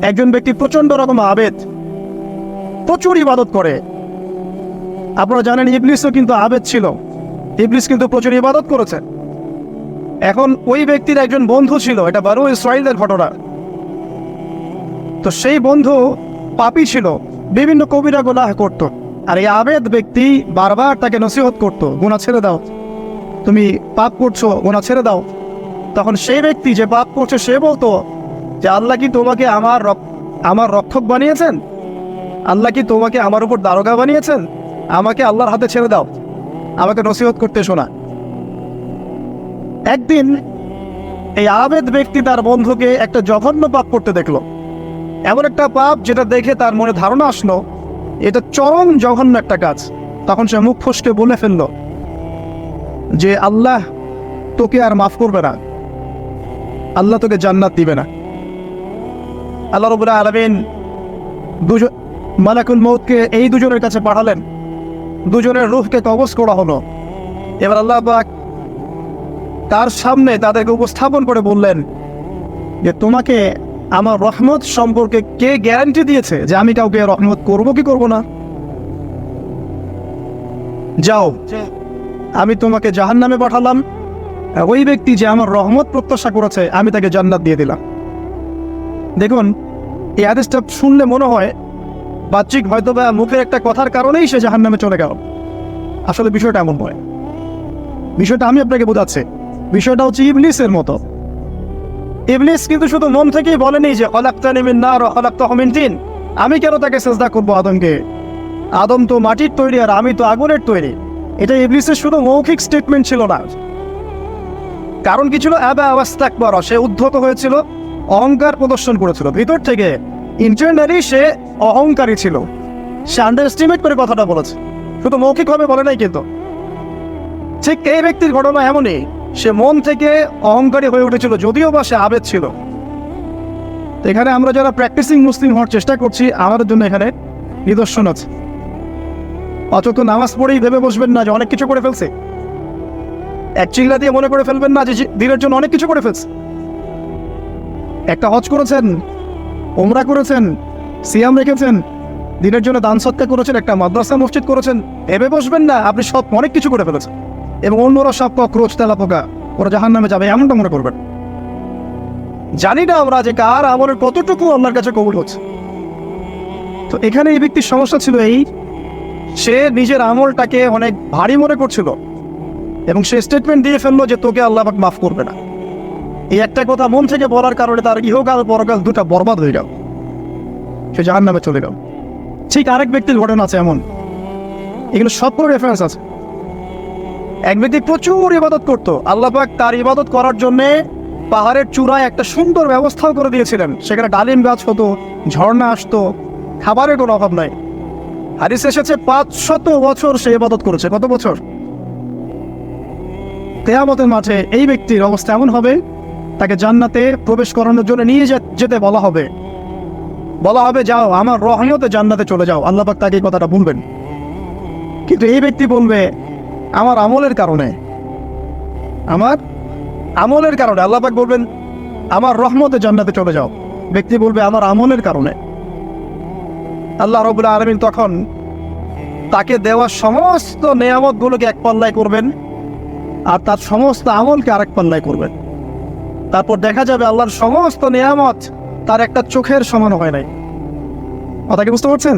একজন ব্যক্তি প্রচন্ড রকম আবেদ, প্রচুর ইবাদত করে। আপনারা জানেন ইবলিসও কিন্তু আবেদ ছিল, ইবলিস কিন্তু প্রচুর ইবাদত করেছে। এখন ওই ব্যক্তির একজন বন্ধু ছিল, এটা বনু ইসরাঈলের ঘটনা। তো সেই বন্ধু পাপী ছিল, বিভিন্ন কবিরা গুনাহ করত। আর এই আবেদ ব্যক্তি বারবার তাকে নসিহত করত, গুনাহ ছেড়ে দাও, তুমি পাপ করছো, গুনাহ ছেড়ে দাও। তখন সেই ব্যক্তি যে পাপ করছে সে বলতো যে আল্লাহ কি তোমাকে আমার রক্ষক বানিয়েছেন? আল্লাহ কি তোমাকে আমার উপর দারোগা বানিয়েছেন? আমাকে আল্লাহর হাতে ছেড়ে দাও, আমাকে নসিহত করতে শোনা। একদিন এই আবেদ ব্যক্তি তার বন্ধুকে একটা জঘন্য পাপ করতে দেখলো, এমন একটা পাপ যেটা দেখে তার মনে ধারণা আসলো এটা চরম জঘন্য একটা কাজ। তখন সে মুখ ফসকে বলে ফেললো যে আল্লাহ তোকে আর মাফ করবে না, আল্লাহ তোকে জান্নাত দিবে না। আল্লাহ রাব্বুল আলামিন মালাকুল মউতকে এই দুজনের কাছে পাঠালেন, দুজনের রূহকে কবজ করা হলো। এবার আল্লাহ পাক তার সামনে তাদেরকে উপস্থাপন করে বললেন যে তোমাকে আমার রহমত সম্পর্কে কে গ্যারান্টি দিয়েছে যে আমি কাউকে রহমত করব কি করব না? যাও, আমি তোমাকে জাহান্নামে পাঠালাম, ওই ব্যক্তি যে আমার রহমত প্রত্যাশা করেছে আমি তাকে জান্নাত দিয়ে দিলাম। দেখুন, এই হাদিসটা শুনলে মনে হয় বাহ্যিক হয়তো বা মুখের একটা কথার কারণেই সে জাহান্নামে চলে গেল। আসলে বিষয়টা এমন নয়। বিষয়টা আমি আপনাকে বোঝাচ্ছি। বিষয়টা হচ্ছে ইবলিসের মতো। ইবলিস কিন্তু শুধু মন থেকেই বলেনি যে খলাকতানি মিন নার ওয়া খলাকতাহু মিন তিন, আমি কেন তাকে সিজদা করব আদমকে? আদম তো মাটির তৈরি আর আমি তো আগুনের তৈরি। এটা ইবলিসের শুধু মৌখিক স্টেটমেন্ট ছিল না, কারণ কি ছিল? আবা ওয়াস্তাকবার, সে উদ্ধত হয়েছিল, অহংকার প্রদর্শন করেছিল। ভিতর থেকে ইন্টারনালি সে অহংকারী ছিল, সে আন্ডারএস্টিমেট করে কথাটা বলেছে, শুধু মৌখিকভাবে বলে নাই। কিন্তু ঠিক এই ব্যক্তির ঘটনা এমনই, সে মন থেকে অহংকারী হয়ে উঠেছিল, যদিও বা সে আবেদ ছিল। এখানে আমরা যারা প্র্যাকটিসিং মুসলিম হওয়ার চেষ্টা করছি আমাদের জন্য এখানে নিদর্শন আছে। অথচ নামাজ পড়েই ভেবে বসবেন না যে অনেক কিছু করে ফেলছে, এক চিল্লা দিয়ে মনে করে ফেলবেন না যে দিনের জন্য অনেক কিছু করে ফেলছে। একটা হজ করেছেন, ওমরা করেছেন, সিয়াম রেখেছেন, দিনের জন্য দান সৎকার করেছেন, একটা মাদ্রাসা মসজিদ করেছেন, ভেবে বসবেন না আপনি সব অনেক কিছু করে ফেলেছেন এবং অন্যরা সব কক্রোচ তেলা পোকা, ওরা জাহান্নামে যাবে এমনটা মনে করবেন। জানি না আমরা যে কার আমলের কতটুকু আল্লাহর কাছে কবুল হচ্ছে। তো এখানে এই ব্যক্তির সমস্যা ছিল এই, সে নিজের আমলটাকে অনেক ভারী মনে করছিল এবং সে স্টেটমেন্ট দিয়ে ফেললো যে তোকে আল্লাহ পাক মাফ করবে না। এই একটা কথা মন থেকে বলার কারণে তার ইহকাল পরকাল দুটা বরবাদ হয়ে গেল, সে জাহান্নামে চলে গেল। ঠিক আরেক ব্যক্তির ঘটনা আছে এমন, এগুলো সবগুলো রেফারেন্স আছে। এক ব্যক্তি প্রচুর ইবাদত করত, আল্লাহ পাক তার ইবাদত করার জন্যে পাহাড়ের চূড়ায় একটা সুন্দর ব্যবস্থাও করে দিয়েছিলেন। সেখানে ডালিম গাছ হতো, ঝর্ণা আসতো, খাবারের কোনো অভাব নাই। হাদিসে এসেছে 500 বছর সে ইবাদত করেছে। কত বছর? কিয়ামতের মাঠে এই ব্যক্তির অবস্থা এমন হবে, তাকে জান্নাতে প্রবেশ করানোর জন্য নিয়ে যেতে বলা হবে যাও আমার রহমতে জান্নাতে চলে যাও। আল্লাহ পাক তাকে এই কথাটা বলবেন, কিন্তু এই ব্যক্তি বলবে আমার আমলের কারণে আল্লাহ পাক বলবেন আমার রহমতে জান্নাতে চলে যাও। ব্যক্তি বলবে আমার আমলের কারণে। আল্লাহ রাব্বুল আলামিন তখন তাকে দেওয়া সমস্ত নেয়ামতগুলোকে এক পাল্লায় করবেন আর তার সমস্ত আমলকে আরেক পাল্লায় করবেন। তারপর দেখা যাবে আল্লাহর সমস্ত নেয়ামত তার একটা চোখের সমান হয় নাই। কথা কি বুঝতে পারছেন?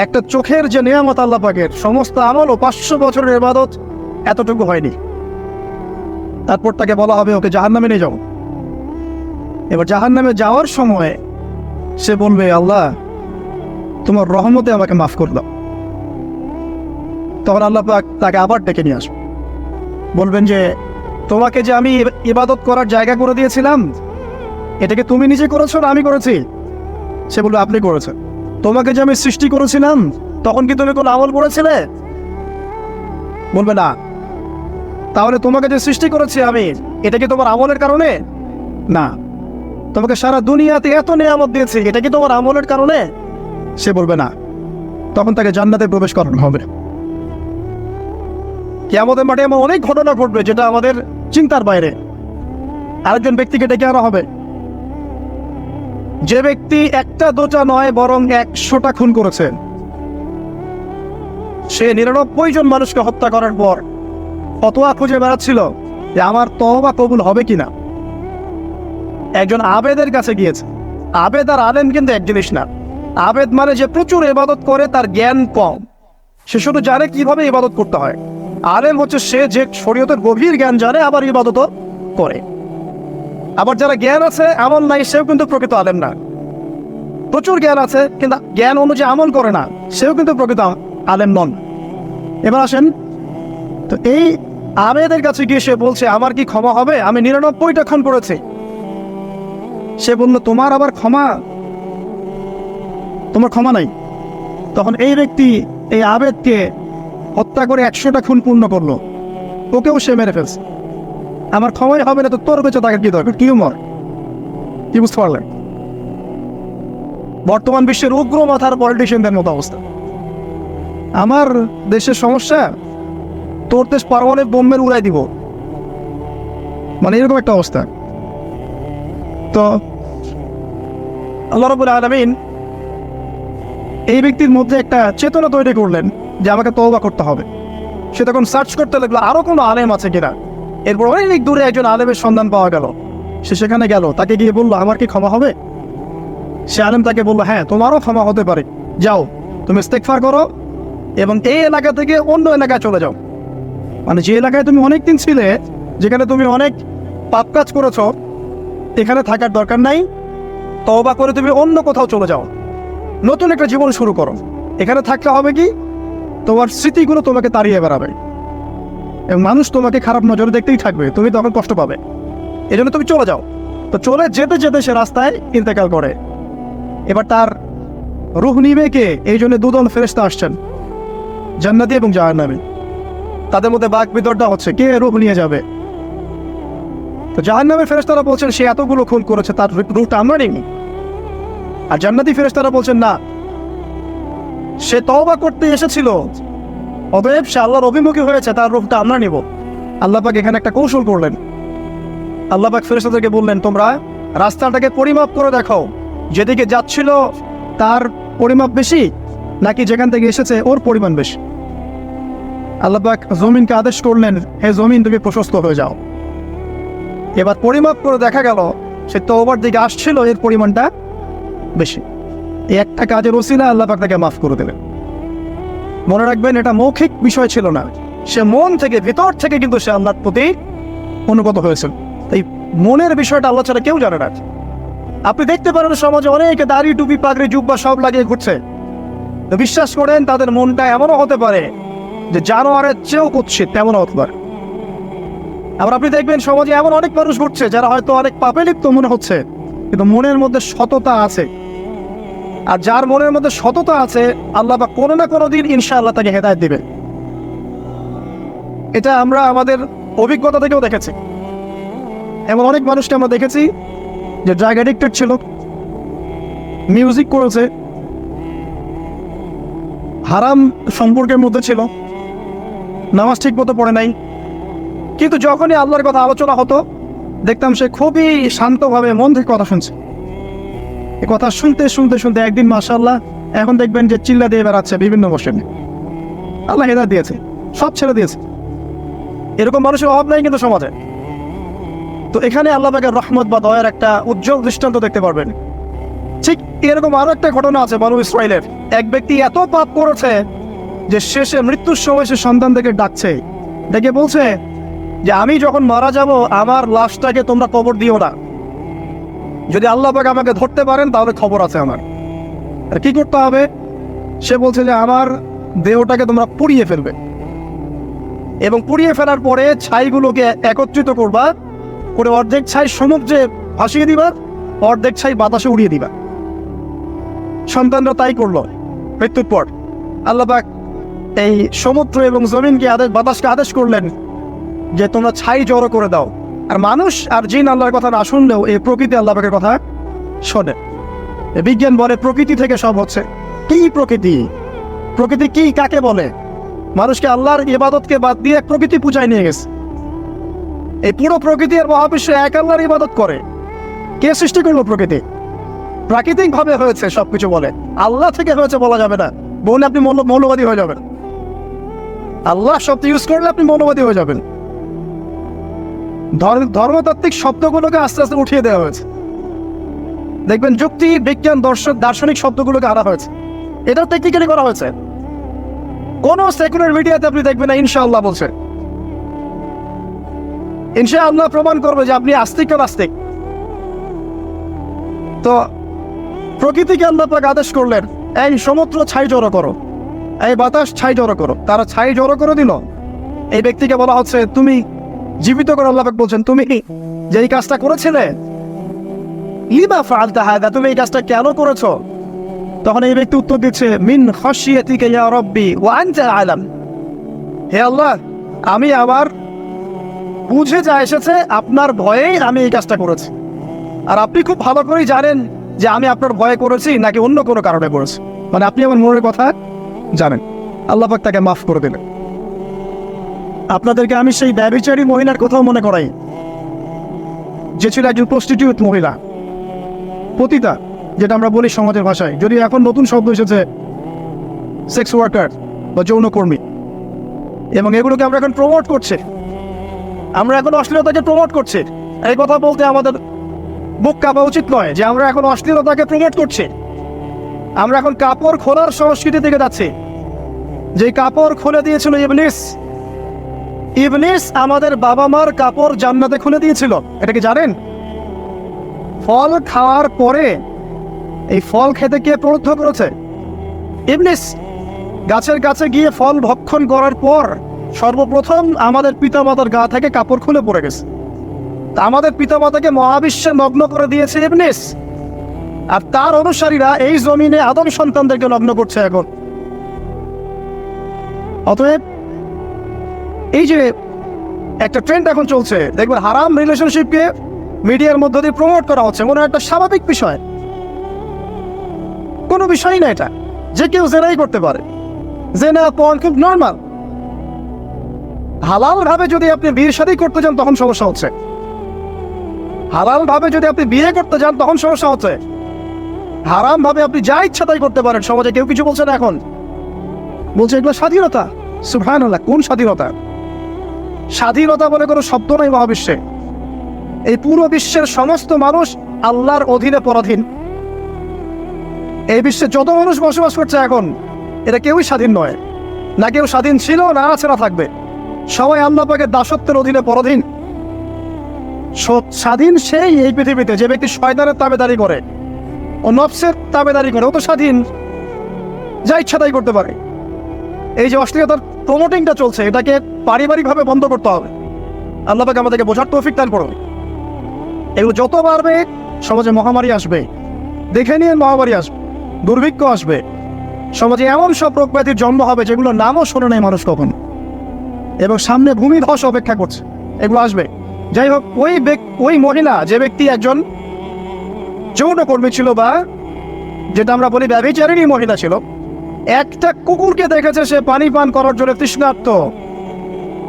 একটা চোখের যে নেয়ামত আল্লাহ পাকের, সমস্ত আমল ও 500 বছরের ইবাদত এতটুকু হয়নি। তারপর তাকে বলা হবে ওকে জাহান্নামে নিয়ে যাও। এবার জাহান্নামে যাওয়ার সময় সে বলবে আল্লাহ তোমার রহমতে আমাকে মাফ করে দাও। তখন আল্লাহ পাক তাকে আবার ডেকে নিয়ে আসবে, বলবেন যে তোমাকে যে আমি ইবাদত করার জায়গা করে দিয়েছিলাম, এটাকে তুমি নিজে করেছো না আমি করেছি? সে বলবে আপনি করেছেন। তোমাকে যে আমি সৃষ্টি করেছিলাম তখন কি তুমি কোনো আমল করেছিলে? বলবে না। তাহলে তোমাকে যে সৃষ্টি করেছি আমি, এটা কি তোমার আমলের কারণে? না। তোমাকে সারা দুনিয়াতে এত নেয়ামত দিয়েছি, এটা কি তোমার আমলের কারণে? সে বলবে না। তখন তাকে জান্নাতে প্রবেশ করানো হবে। কিয়ামতের মাঠে এমন অনেক ঘটনা ঘটবে যেটা আমাদের চিন্তার বাইরে। আরেকজন ব্যক্তিকে ডেকে আনা হবে, যে ব্যক্তি একটা দুটা নয় বরং 100টা খুন করেছে, সে 99 জন মানুষকে হত্যা করার পর ফতোয়া খুঁজে বেড়াচ্ছিল যে আমার তওবা কবুল হবে কিনা। একজন আবেদের কাছে গিয়েছে। আবেদ আর আলেম কিন্তু এক জিনিস না। আবেদ মানে যে প্রচুর ইবাদত করে, তার জ্ঞান কম, সে শুধু জানে কিভাবে ইবাদত করতে হয়। আলেম হচ্ছে সে যে শরীয়তের গভীর জ্ঞান জানে, আবার ইবাদতও করে। আবার যারা জ্ঞান আছে আমল নাই, সেও কিন্তু প্রকৃত আলেম না। প্রচুর জ্ঞান আছে কিন্তু জ্ঞান অনুযায়ী আমল করে না, সেও কিন্তু প্রকৃত আলেম নন। এবার আসেন, তো এই আবেদের কাছে গিয়ে সে বলছে আমার কি ক্ষমা হবে, আমি 99টা খুন করেছি। সে বলল তোমার আবার ক্ষমা, তোমার ক্ষমা নাই। তখন এই ব্যক্তি এই আবেদকে হত্যা করে 100টা খুন পূর্ণ করলো, ওকেও সে মেরে ফেলছে। আমার ক্ষমাই হবে না তো তোর বেঁচে থাকার কি দরকার, কি মর, কি বুঝতে পারলেন? বর্তমান বিশ্বের উগ্র মাথার পলিটিশিয়ানদের মতো অবস্থা। আমার দেশের সমস্যা, তোর দেশ পারমাণবিক বোমের উড়াই দিব, মানে এরকম একটা অবস্থা। তো আল্লাহ রাব্বুল আলামিন এই ব্যক্তির মধ্যে একটা চেতনা তৈরি করলেন যে আমাকে তওবা করতে হবে। সে তখন সার্চ করতে লাগলো আরো কোনো আলেম আছে কিনা। এরপর অনেক দূরে একজন আলেমের সন্ধান পাওয়া গেল। সে সেখানে গেল, তাকে গিয়ে বললো আমার কি ক্ষমা হবে? সে আলেম তাকে বললো হ্যাঁ, তোমারও ক্ষমা হতে পারে, যাও তুমি ইস্তেগফার করো এবং এই এলাকা থেকে অন্য এলাকায় চলে যাও। মানে যে এলাকায় তুমি অনেক দিন ছিলে, যেখানে তুমি অনেক পাপ কাজ করেছ, এখানে থাকার দরকার নাই, তওবা করে তুমি অন্য কোথাও চলে যাও, নতুন একটা জীবন শুরু করো। এখানে থাকতে হবে কি, তোমার স্মৃতিগুলো তোমাকে তাড়িয়ে বেড়াবে এবং মানুষ তোমাকে খারাপ নজরে দেখতেই থাকবে, তুমি তখন কষ্ট পাবে, এই জন্য তুমি চলে যাও। তো চলে যেতে যেতে সে রাস্তায় ইন্তেকাল করে। এবার তার রূহ নিবে কে? এই জন্য দুদল ফেরেশতা আসছেন, জান্নাতি এবং জাহান্নামী। তাদের মধ্যে বাক বিতর্ডা হচ্ছে কে রূহ নিয়ে যাবে। তো জাহান্নামের ফেরেশতারা বলছেন সে এতগুলো খুন করেছে, তার রূহটা আমরা নিই। আর জান্নাতি ফেরেশতারা বলছেন না, সে তওবা করতে এসেছিল, অতএব সে আল্লাহর অভিমুখী হয়েছে, তার রূহটা আমরা নিব। আল্লাহ পাক এখানে একটা কৌশল করলেন। আল্লাহ পাক ফেরেশতাদেরকে বললেন তোমরা রাস্তাটাকে পরিমাপ করে দেখো, যেদিকে যাচ্ছিল তার পরিমাপ বেশি নাকি যেখান থেকে এসেছে ওর পরিমাণ বেশি। আল্লাহ পাক জমিনকে আদেশ করলেন হে জমিন তুমি প্রশস্ত হয়ে যাও। এবার পরিমাপ করে দেখা গেল সে তওবার দিকে আসছিল, এর পরিমাণটা বেশি। এই একটা কাজের ওসিলা আল্লাহ পাক তাকে মাফ করে দেবেন। মনে রাখবেন এটা মৌখিক বিষয় ছিল না, সে মন থেকে ভিতর থেকে কিন্তু সে আল্লাহর প্রতি অনুগত হয়েছিল। এই মনের বিষয়টা আল্লাহ ছাড়া কেউ জানে না। আপনি দেখতে পারেন সমাজে অনেকে দাড়ি টুপি পাগড়ি জুব্বা সব লাগিয়ে ঘুরছে, তো বিশ্বাস করেন তাদের মনটা এমনও হতে পারে যে জানোয়ারের চেয়েও কুৎসিত, তেমনও হতে পারে। আবার আপনি দেখবেন সমাজে এমন অনেক মানুষ ঘুরছে যারা হয়তো অনেক পাপে লিপ্ত মনে হচ্ছে, কিন্তু মনের মধ্যে সততা আছে। আর যার মনের মধ্যে সততা আছে আল্লাহ বা কোনো না কোনো দিন ইনশাআল্লাহ তাকে হেদায়েত দিবে। এটা আমরা আমাদের অভিজ্ঞতা থেকেও দেখেছি। এমন অনেক মানুষকে আমরা দেখেছি যে ড্রাগ অ্যাডিক্টেড ছিল, মিউজিক করেছে, হারাম সম্পর্কের মধ্যে ছিল, নামাজ ঠিক মতো পড়ে নাই, কিন্তু যখনই আল্লাহর কথা আলোচনা হতো দেখতাম সে খুবই শান্তভাবে মন থেকে কথা শুনছে। এ কথা শুনতে শুনতে শুনতে একদিন মাশাআল্লাহ এখন দেখবেন যে চিল্লা দিয়ে বেড়াচ্ছে বিভিন্ন বসেন। আল্লাহ হেদায়েত দিয়েছে, সব ছেড়ে দিয়েছে। এরকম মানুষের অভাব নাই কিন্তু সমাজে। তো এখানে আল্লাহ পাকের রহমত বা দয়ার একটা উজ্জ্বল দৃষ্টান্ত দেখতে পারবেন। ঠিক এরকম আরো একটা ঘটনা আছে বনু ইসরাইলের। এক ব্যক্তি এত পাপ করেছে যে শেষে মৃত্যুর সময় সে সন্তানদেরকে ডাকছে, ডেকে বলছে যে আমি যখন মারা যাব আমার লাশটাকে তোমরা কবর দিও না, যদি আল্লাহ পাক আমাকে ধরতে পারেন তাহলে খবর আছে আমার। আর কি করতে হবে? সে বলছে যে আমার দেহটাকে তোমরা পুড়িয়ে ফেলবে এবং পুড়িয়ে ফেলার পরে ছাইগুলোকে একত্রিত করবা, করে অর্ধেক ছাই সমুদ্রে ভাসিয়ে দিবা, অর্ধেক ছাই বাতাসে উড়িয়ে দিবা। সন্তানরা তাই করলো। মৃত্যুর পর আল্লাহ পাক এই সমুদ্র এবং জমিনকে বাতাসকে আদেশ করলেন যে তোমরা ছাই জড়ো করে দাও। আর মানুষ আর জিন আল্লাহর কথা না শুনলেও এই প্রকৃতি আল্লাহ পাকের কথা শোনে। বিজ্ঞান বলে প্রকৃতি থেকে সব হচ্ছে। কি প্রকৃতি? প্রকৃতি কি, কাকে বলে? মানুষকে আল্লাহর ইবাদতকে বাদ দিয়ে প্রকৃতি পূজায় নিয়ে গেছে। এই পুরো প্রকৃতি আর মহাবিশ্ব এক আল্লাহর ইবাদত করে। কে সৃষ্টি করলো প্রকৃতি? প্রাকৃতিকভাবে হয়েছে সবকিছু বলে, আল্লাহ থেকে হয়েছে বলা যাবে না, বলে আপনি মৌলবাদী হয়ে যাবেন। আল্লাহ শব্দ ইউজ করলে আপনি মৌলবাদী হয়ে যাবেন। ধর্মতাত্ত্বিক শব্দগুলোকে আস্তে আস্তে উঠিয়ে দেওয়া হয়েছে। দেখবেন যুক্তি, বিজ্ঞান, দার্শনিক শব্দগুলোকে আনা হয়েছে। এটা টেকনিক্যালি করা হয়েছে। কোন সেকুলার মিডিয়াতে আপনি দেখবেন না ইনশাআল্লাহ বলছে। ইনশাআল্লাহ প্রমাণ করবে যে আপনি আস্তিক না নাস্তিক। তো প্রকৃতিকে আল্লাহ পাক আদেশ করলেন, এই সমুদ্র ছাই জড়ো করো, এই বাতাস ছাই জড়ো করো। তারা ছাই জড়ো করে দিল। এই ব্যক্তিকে বলা হচ্ছে তুমি জীবিত করে, আল্লাহ পাক বলছেন তুমি যে এই কাজটা করেছিলে, লিমা ফাআলতা হাযা, তুমি এই কাজটা কেন করেছো? তখন এই ব্যক্তি উত্তর দিচ্ছে, মিন খাশিয়াতিকা ইয়া রাব্বি ওয়া আনতা আলাম। হে আল্লাহ, আমি আমার বুঝে যা এসেছে আপনার ভয়েই আমি এই কাজটা করেছি, আর আপনি খুব ভালো করেই জানেন যে আমি আপনার ভয়ে করেছি নাকি অন্য কোনো কারণে করেছি। মানে আপনি আমার মনের কথা জানেন। আল্লাহ পাক তাকে মাফ করে দিলেন। আপনাদেরকে আমি সেই ব্যভিচারী মহিলার কথাও মনে করাই, যে ছিল একজন প্রস্টিটিউট মহিলা, পতিতা, যেটা আমরা বলি সমাজের ভাষায়। যদি এখন নতুন শব্দ এসেছে সেক্স ওয়ার্কার বা যৌনকর্মী, এবং এগুলোকে আমরা এখন প্রমোট করছি। আমরা এখন অশ্লীলতাকে প্রমোট করছি। এই কথা বলতে আমাদের বুক কাঁপা উচিত নয় যে আমরা এখন অশ্লীলতাকে প্রমোট করছি। আমরা এখন কাপড় খোলার সংস্কৃতি থেকে যাচ্ছি। যে কাপড় খুলে দিয়েছিল ইবলিস, ইবলিস আমাদের বাবা মার কাপড় জান্নাতে খুলে দিয়েছিল। এটা কি জানেন? ফল খাওয়ার পরে এই ফল খেতে কে প্রলুব্ধ করেছে? ইবলিস। গাছের কাছে গিয়ে ফল ভক্ষণ করার পর সর্বপ্রথম আমাদের পিতামাতার গা থেকে কাপড় খুলে পড়ে গেছে। আমাদের পিতামাতাকে মহাবিশ্বে নগ্ন করে দিয়েছে ইবলিস, আর তার অনুসারীরা এই জমিনে আদম সন্তানদেরকে নগ্ন করছে এখন। অতএব এই যে একটা ট্রেন্ড এখন চলছে, দেখবেন হারাম রিলেশনশিপকে মিডিয়ার মধ্য দিয়ে প্রমোট করা হচ্ছে মনে হয় একটা স্বাভাবিক বিষয়। কোনো বিষয়ই না এটা, যে কেউ জেনাই করতে পারে। জেনা পর্ন খুব নর্মাল। হালাল ভাবে যদি আপনি বিয়ে শাদী করতে যান তখন সমস্যা হচ্ছে। হালাল ভাবে যদি আপনি বিয়ে করতে যান তখন সমস্যা হচ্ছে। হারাম ভাবে আপনি যা ইচ্ছা তাই করতে পারেন, সমাজে কেউ কিছু বলছে না। এখন বলছে এগুলো স্বাধীনতা। সুবহানাল্লাহ, কোন স্বাধীনতা? স্বাধীনতা বলে কোনো শব্দ নাই মহাবিশ্বে। এই পুরো বিশ্বের সমস্ত মানুষ আল্লাহর অধীনে পরাধীন। এই বিশ্বে যত মানুষ বসবাস করছে এখন, এটা কেউই স্বাধীন নয়। না কেউ স্বাধীন ছিল, না আছে, না থাকবে। সবাই আল্লাহ পাকের দাসত্বের অধীনে পরাধীন। স্বাধীন সেই এই পৃথিবীতে যে ব্যক্তি শয়তানের তাবেদারি করে, ও নফসের তাবেদারি করে, ও তো স্বাধীন, যা ইচ্ছা তাই করতে পারে। এই যে অশ্লীলতার প্রমোটিংটা চলছে, এটাকে পারিবারিকভাবে বন্ধ করতে হবে। আল্লাহ পাক আমাদেরকে বোঝার তৌফিক দান করুন। এগুলো যত বাড়বে সমাজে মহামারী আসবে। দেখে নিয়ে মহামারী আসবে, দুর্ভিক্ষ আসবে, সমাজে এমন সব রোগ ব্যাধির জন্ম হবে যেগুলো নামও শোনে নাই মানুষ কখন, এবং সামনে ভূমিধস অপেক্ষা করছে। এগুলো আসবে। যাই হোক, ওই মহিলা, যে ব্যক্তি একজন যৌনকর্মী ছিল, বা যেটা আমরা বলি ব্যভিচারিণী মহিলা ছিল, একটা কুকুরকে দেখেছে সে পানি পান করার জন্য তৃষ্ণার্ত।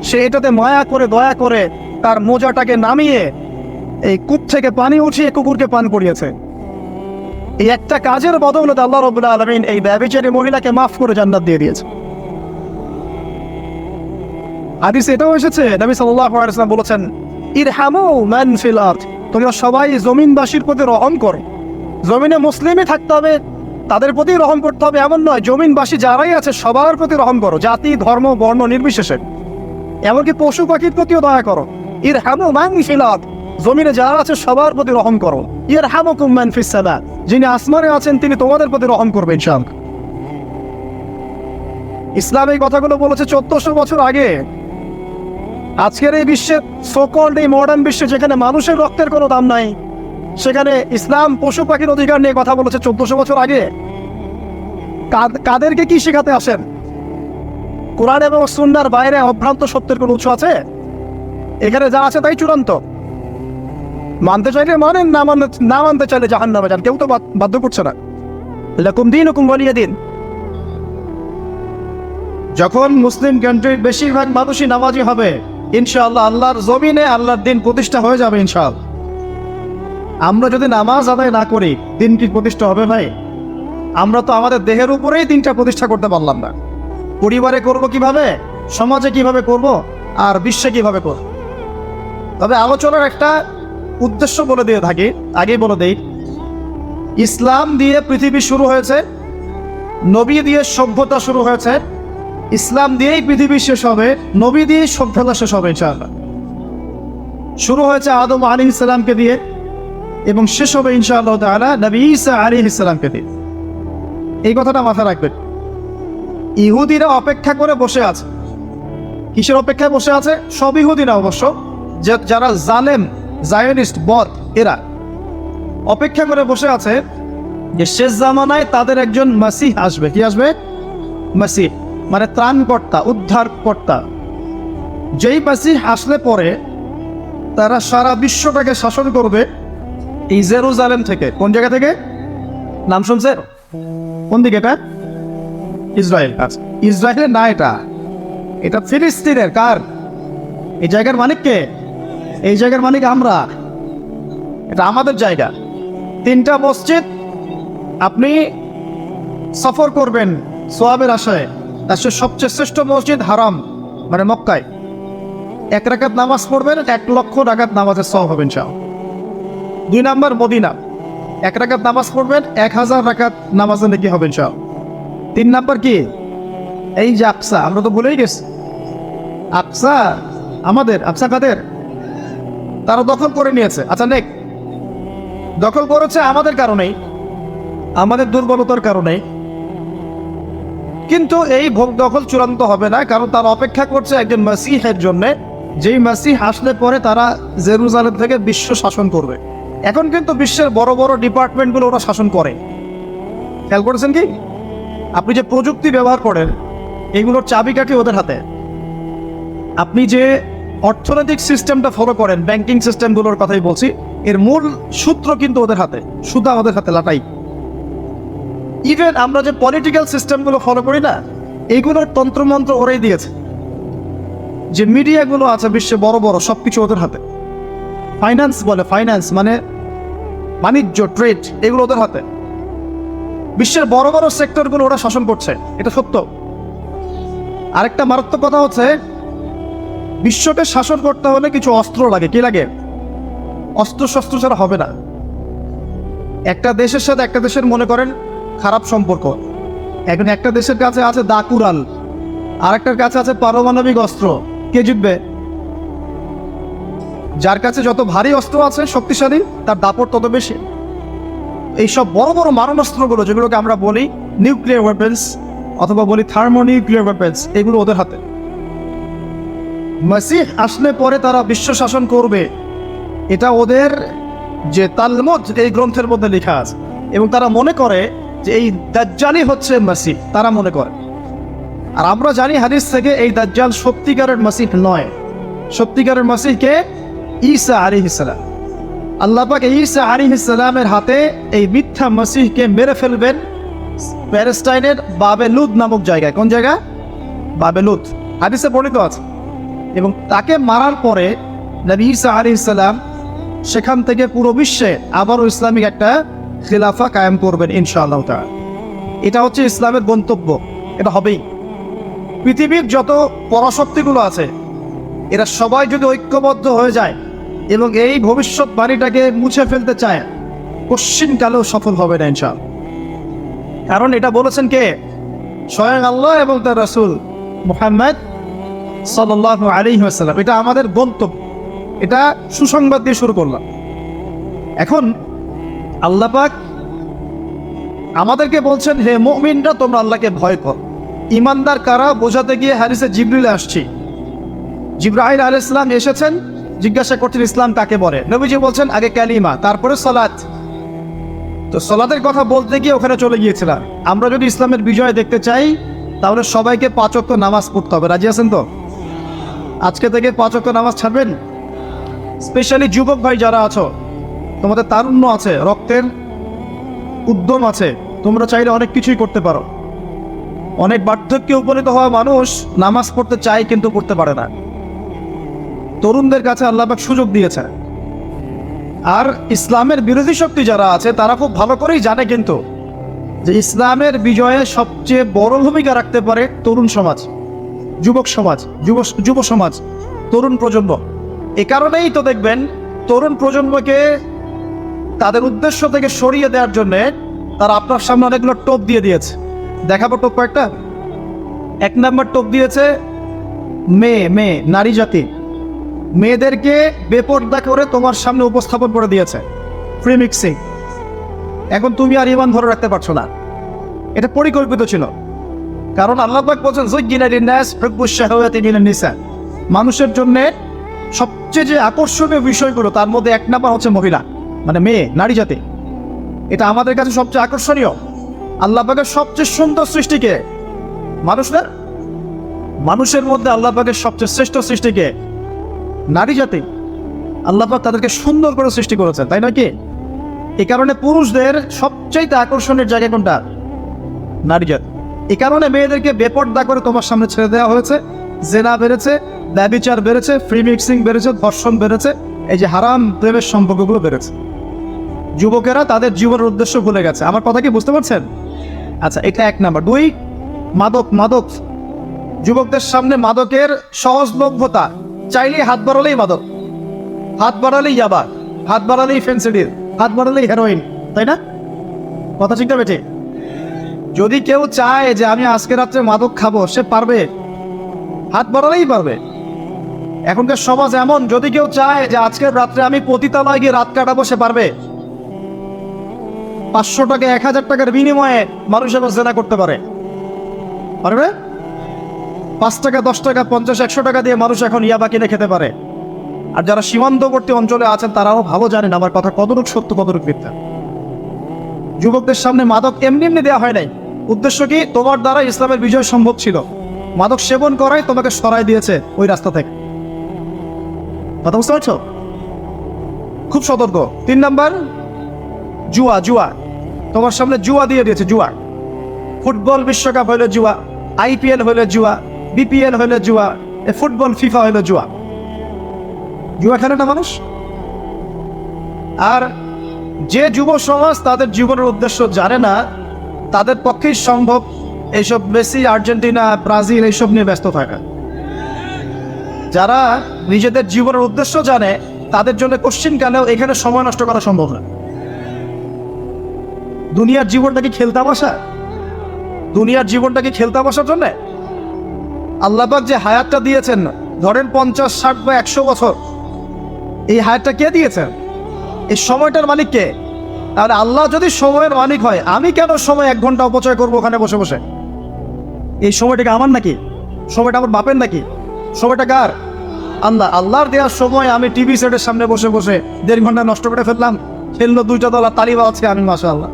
সে এটাতে মায়া করে, দয়া করে তার মোজাটাকে নামিয়ে এই কূপ থেকে পানি উঠিয়ে কুকুরকে পান করিয়েছে। এই একটা কাজের বদৌলতে আল্লাহ রাব্বুল আলামিন এই ব্যভিচারী মহিলাকে মাফ করে জান্নাত দিয়ে দিয়েছে। হাদিসে এটাও এসেছে, নবী সাল্লাল্লাহু আলাইহি ওয়াসাল্লাম বলেছেন, ইরহামু মান ফিল আরদ, তোমরা সবাই জমিনবাসীর প্রতি রহম করো। জমিনে মুসলিমই থাকতে হবে, তাদের প্রতি রহম করতে হবে এমন নয়, জমিনবাসী যারাই আছে সবার প্রতি রহম করো, জাতি, ধর্ম, বর্ণ নির্বিশেষে। এমনকি পশু পাখির প্রতিও দয়া করো। ইরহামু মান ফিল আরদ, জমিনে যারা আছে সবার প্রতি রহম করো। ইরহামুকুম মান ফিস সামা, যিনি আসমানে আছেন তিনি তোমাদের প্রতি রহম করবেন ইনশাআল্লাহ। ইসলাম এই কথাগুলো বলেছে 1400 বছর আগে। আজকের এই বিশ্বে, সো-কল্ড এই মডার্ন বিশ্বে, যেখানে মানুষের রক্তের কোনো দাম নাই, সেখানে ইসলাম পশু পাখির অধিকার নিয়ে কথা বলেছে 1400 বছর আগে। কাদেরকে কি শেখাতে আসেন? কোরআন এবং সুন্নাহর বাইরে অভ্রান্ত সত্যের কোনো উৎস আছে? এখানে যা আছে তাই চূড়ান্ত। মানতে চাইলে মানেন, না মানতে চাইলে জাহান্নামে যান। কেউ তো বাধ্য করছে না। লাকুম দীনুকুম ওয়ালিয়া দিন। যখন মুসলিম কান্ট্রির বেশিরভাগ মানুষই নামাজি হবে, ইনশাআল্লাহ আল্লাহর জমিনে আল্লাহর দিন প্রতিষ্ঠা হয়ে যাবে ইনশাআল্লাহ। আমরা যদি নামাজ আদায় না করি দিন কি প্রতিষ্ঠা হবে ভাই? আমরা তো আমাদের দেহের উপরেই দিনটা প্রতিষ্ঠা করতে পারলাম না। পরিবারে করব কিভাবে, সমাজে কিভাবে করব, আর বিশ্বে কিভাবে করব? তবে আলোচনার একটা উদ্দেশ্য বলে দিয়ে থাকি, আগেই বলে দেই, ইসলাম দিয়ে পৃথিবী শুরু হয়েছে, নবী দিয়ে সভ্যতা শুরু হয়েছে, ইসলাম দিয়েই পৃথিবী শেষ হবে, নবী দিয়েই সভ্যতা শেষ হবে ইনশাআল্লাহ। শুরু হয়েছে আদম আলাইহিস সালামকে দিয়ে এবং শেষ হবে ইনশাআল্লাহ তাআলা নবী ঈসা আলাইহিস সালামকে দিয়ে। এই কথাটা মাথায় রাখবেন। ইহুদিরা অপেক্ষা করে বসে আছে। কিসের অপেক্ষায় বসে আছে? সব ইহুদিরা অবশ্য, যারা জালেম, জায়নিস্ট, বদ, এরা অপেক্ষা করে বসে আছে যে শেষ জামানায় তাদের একজন মাসিহ আসবে। কি আসবে? মাসিহ মানে ত্রাণকর্তা, উদ্ধারকর্তা। যেই মাসিহ আসলে পরে তারা সারা বিশ্বটাকে শাসন করবে এই জেরুজালেম থেকে। কোন জায়গা থেকে? নাম শুনছে? কোন দিকে এটা? ইসরায়েল। আচ্ছা, ইসরায়েলের না, এটা ফিলিস্তিনের। কার? এই জায়গার মালিক কে? এই জায়গার মালিক আমরা। এটা আমাদের জায়গা। 3টা মসজিদ আপনি সফর করবেন সোয়াবের আশায়, তার সবচেয়ে শ্রেষ্ঠ মসজিদ হারাম মানে মক্কায় 1 রাকাত নামাজ পড়বেন, 1 লক্ষ রাকাত নামাজের সওয়াব হবে ইনশাআল্লাহ। 2 নাম্বার মদিনা, 1 রাকাত নামাজ পড়বেন, 1000 রাকাত নামাজের নেকি হবে ইনশাআল্লাহ। 3 নাম্বার কি? এই যে আকসা, আমরা তো ভুলেই গেছি। আকসা আমাদের, আকসা কাদের? তারা দখল করে নিয়েছে। আচ্ছা, দখল করেছে আমাদের কারণেই, আমাদের দুর্বলতার কারণে। কিন্তু এই ভোগ দখল চূড়ান্ত হবে না, কারণ তারা অপেক্ষা করছে একজন মাসিহের জন্য, যেই মাসিহ আসলে পরে তারা জেরুজালেম থেকে বিশ্ব শাসন করবে। এখন কিন্তু বিশ্বের বড় বড় ডিপার্টমেন্টগুলো ওরা শাসন করে। খেয়াল করেছেন কি? আপনি যে প্রযুক্তি ব্যবহার করেন এইগুলোর চাবিকাঠি ওদের হাতে। আপনি যে অর্থনৈতিক সিস্টেমটা ফলো করেন, ব্যাংকিং সিস্টেমগুলোর কথাই বলছি, এর মূল সূত্র কিন্তু ওদের হাতে, সুতা ওদের হাতে লাটাই। ইভেন আমরা যে পলিটিক্যাল সিস্টেমগুলো ফলো করি না, এইগুলোর তন্ত্রমন্ত্র ওরাই দিয়েছে। যে মিডিয়াগুলো আছে বিশ্বে বড় বড়, সবকিছু ওদের হাতে। ফাইন্যান্স বলে, ফাইন্যান্স মানে বাণিজ্য, ট্রেড, এগুলো ওদের হাতে। বিশ্বের বড় বড় সেক্টরগুলো ওরা শাসন করছে, এটা সত্য। আরেকটা মারাত্মক কথা হচ্ছে, বিশ্বকে শাসন করতে হলে কিছু অস্ত্র লাগে। কি লাগে? অস্ত্র শস্ত্র ছাড়া হবে না। একটা দেশের সাথে একটা দেশের মনে করেন খারাপ সম্পর্ক, এখন একটা দেশের কাছে আছে দাকুরাল, আরেকটার কাছে আছে পারমাণবিক অস্ত্র। কে জিতবে? যার কাছে যত ভারী অস্ত্র আছে, শক্তিশালী, তার দাপট তত বেশি। এইসব বড় বড় মারণাস্ত্রগুলো, যেগুলোকে আমরা বলি নিউক্লিয়ার ওয়েপেন্স অথবা বলি থার্মোনিউক্লিয়ার ওয়েপেন্স, এগুলো ওদের হাতে। মাসিহ আসলে পরে তারা বিশ্ব শাসন করবে, এটা ওদের যে তালমুদ এই গ্রন্থের মধ্যে লেখা আছে। এবং তারা মনে করে যে এই দাজ্জালই হচ্ছে মাসিহ, তারা মনে করে। আর আমরা জানি হাদিস থেকে এই দাজ্জাল সত্যিকারের মাসিহ নয়। সত্যিকারের মাসিহকে ঈসা আলাইহিস সালাম। আল্লাহ পাক ঈসা আলাইহিস সালামের হাতে এই মিথ্যা মাসিহকে মেরে ফেলবেন প্যালেস্টাইনের বাবেলুদ নামক জায়গায়। কোন জায়গা? বাবেলুদ, হাদিসে বর্ণিত আছে। এবং তাকে মারার পরে নবী ঈসা আলাইহিস সালাম সেখান থেকে পুরো বিশ্বে আবারও ইসলামিক একটা খিলাফা কায়েম করবেন ইনশাআল্লাহ তাআলা। এটা হচ্ছে ইসলামের গন্তব্য, এটা হবেই। পৃথিবীর যত পরাশক্তিগুলো আছে এরা সবাই যদি ঐক্যবদ্ধ হয়ে যায় এবং এই ভবিষ্যৎবাণীটাকে মুছে ফেলতে চায়, কোশ্চিনকালেও সফল হবে না ইনশাআল্লাহ। কারণ এটা বলেছেন কে? স্বয়ং আল্লাহ এবং তার রাসূল মুহাম্মদ সাল্লাল্লাহু আলাইহি ওয়াসাল্লাম। এটা আমাদের গন্তব্য, এটা সুসংবাদ দিয়ে শুরু করলাম। এখন আল্লাহ পাক আমাদেরকে বলছেন, হে মুমিনরা, তোমরা আল্লাহকে ভয় কর। ইমানদার কারা বোঝাতে গিয়ে হাদিসে জিবরিল আসছে। জিবরাইল আলাইহিস সালাম এসেছেন, জিজ্ঞাসা করছেন ইসলাম কাকে বলে। নবীজি বলছেন আগে কালিমা, তারপরে সালাত। তো সালাতের কথা বলতে গিয়ে ওখানে চলে গিয়েছিলাম। আমরা যদি ইসলামের বিজয় দেখতে চাই তাহলে সবাইকে 5 ওয়াক্ত নামাজ পড়তে হবে। রাজি আছেন তো? আজকে থেকে 5 ওয়াক্ত নামাজ ছাড়বেন। স্পেশালি যুবক ভাই যারা আছো, তোমাদের তারুণ্য আছে, রক্তের উদ্যম আছে, তোমরা চাইলে অনেক কিছুই করতে পারো। অনেক বার্ধক্যে উপনীত হওয়া মানুষ নামাজ পড়তে চায় কিন্তু করতে পারে না। তরুণদের কাছে আল্লাহ পাক সুযোগ দিয়েছে। আর ইসলামের বিরোধী শক্তি যারা আছে তারা খুব ভালো করেই জানে কিন্তু যে ইসলামের বিজয়ে সবচেয়ে বড় ভূমিকা রাখতে পারে তরুণ সমাজ, যুবক সমাজ, যুব সমাজ, তরুণ প্রজন্ম। এ কারণেই তো দেখবেন তরুণ প্রজন্মকে তাদের উদ্দেশ্য থেকে সরিয়ে দেওয়ার জন্যে তারা আপনার সামনে অনেকগুলো টোপ দিয়ে দিয়েছে। দেখাবো টোপ কয়েকটা। 1 নম্বর টোপ দিয়েছে মেয়ে নারী জাতি। মেয়েদেরকে বেপর্দা করে তোমার সামনে উপস্থাপন করে দিয়েছে, ফ্রি মিক্সিং। এখন তুমি আর ইমান ধরে রাখতে পারছো না। এটা পরিকল্পিত ছিল, কারণ আল্লাহ পাক বলছেন যুজ্জিনা লিন-নাস হুব্বুশ শাহাওয়াতি মিনান নিসা। মানুষের জন্য সবচেয়ে যে আকর্ষণীয় বিষয়গুলো তার মধ্যে 1 নম্বর হচ্ছে মহিলা, মানে মেয়ে, নারী জাতি। এটা আমাদের কাছে সবচেয়ে আকর্ষণীয়। আল্লাহ পাকের সবচেয়ে সুন্দর সৃষ্টিকে মানুষ না, মানুষের মধ্যে আল্লাহ পাকের সবচেয়ে শ্রেষ্ঠ সৃষ্টিকে নারী জাতি। আল্লাহ পাক তাদেরকে সুন্দর করে সৃষ্টি করেছেন, তাই নয় কি? এই কারণে পুরুষদের সবচেয়ে আকর্ষণের জায়গা কোনটা? নারী জাতি। এই কারণে মেয়েদেরকে বেপর্দা করে তোমার সামনে ছেড়ে দেওয়া হয়েছে। জেনা বেড়েছে, ব্যভিচার বেড়েছে, ফ্রি মিক্সিং বেড়েছে, ধর্ষণ বেড়েছে, এই যে হারাম প্রেমের সম্পর্কগুলো বেড়েছে। যুবকেরা তাদের জীবনের উদ্দেশ্য ভুলে গেছে। আমার কথা কি বুঝতে পারছেন? আচ্ছা, এটা 1 নম্বর। 2, মাদক। যুবকদের সামনে মাদকের সহজলভ্যতা। চাইলেই হাত বাড়ালেই মাদক, হাত বাড়ালেই ইয়াবা, হাত বাড়ালেই ফেন্সিডিল, হাত বাড়ালেই হেরোইন, তাই না? কথা ঠিক না বেটে? যদি কেউ চায় যে আমি আজকে রাত্রে মাদক খাবো, সে পারবে, হাত বাড়ালেই পারবে। এখনকার সমাজ এমন, যদি কেউ চায় যে আজকের রাত্রে আমি পতিতালয়ে গিয়ে রাত কাটাবো, সে পারবে। 500 টাকা 1000 টাকার বিনিময়ে মানুষ এখন জেনা করতে পারে, পারবে? 5 টাকা 10 টাকা 50 100 টাকা দিয়ে মানুষ এখন ইয়াবা কিনে খেতে পারে। আর যারা সীমান্তবর্তী অঞ্চলে আছেন তারাও ভালো জানেন আমার কথা কতটুকু সত্য কতটুকু মিথ্যা। যুবকদের সামনে মাদক এমনি দেওয়া হয় নাই। উদ্দেশ্য কি? তোমার দ্বারা ইসলামের বিজয় সম্ভব ছিল। মাদক সেবন করাই তোমাকে সরাই দিয়েছে ওই রাস্তা থেকে। কথা বুঝতে পারছো? খুব সতর্ক। 3 নম্বর, জুয়া। তোমার সামনে জুয়া দিয়ে দিয়েছে। জুয়া, ফুটবল বিশ্বকাপ হইলে জুয়া, IPL হইলে জুয়া, BPL হইলে জুয়া, ফুটবল FIFA হইলে জুয়া। জুয়া খেলে না মানুষ। আর যে যুব সমাজ তাদের জীবনের উদ্দেশ্য জানে না, তাদের পক্ষেই সম্ভব এইসব মেসি, আর্জেন্টিনা, ব্রাজিল এইসব নিয়ে ব্যস্ত থাকা। যারা নিজেদের জীবনের উদ্দেশ্য জানে তাদের জন্য কোশ্চিনকালেও এখানে সময় নষ্ট করা সম্ভব না। দুনিয়ার জীবনটা কি খেলতামাশা? দুনিয়ার জীবনটা কি খেলতামাশার জন্যে? আল্লাহ পাক যে হায়াতটা দিয়েছেন, ধরেন 50, 60 বা 100 বছর, এই হায়াতটা কে দিয়েছেন? এই সময়টার মালিক কে? তাহলে আল্লাহ যদি সময়ের মালিক হয়, আমি কেন সময় 1 ঘন্টা অপচয় করবো ওখানে বসে বসে? এই সময়টাকে আমার নাকি? সময়টা আমার বাপের নাকি? সময়টা কার? আল্লাহর দেওয়ার সময় আমি টিভি সেটের সামনে বসে বসে 1.5 ঘন্টা নষ্ট করে ফেললাম। খেললো 2টা দল, তালিবা আছে আমি, মাশাআল্লাহ।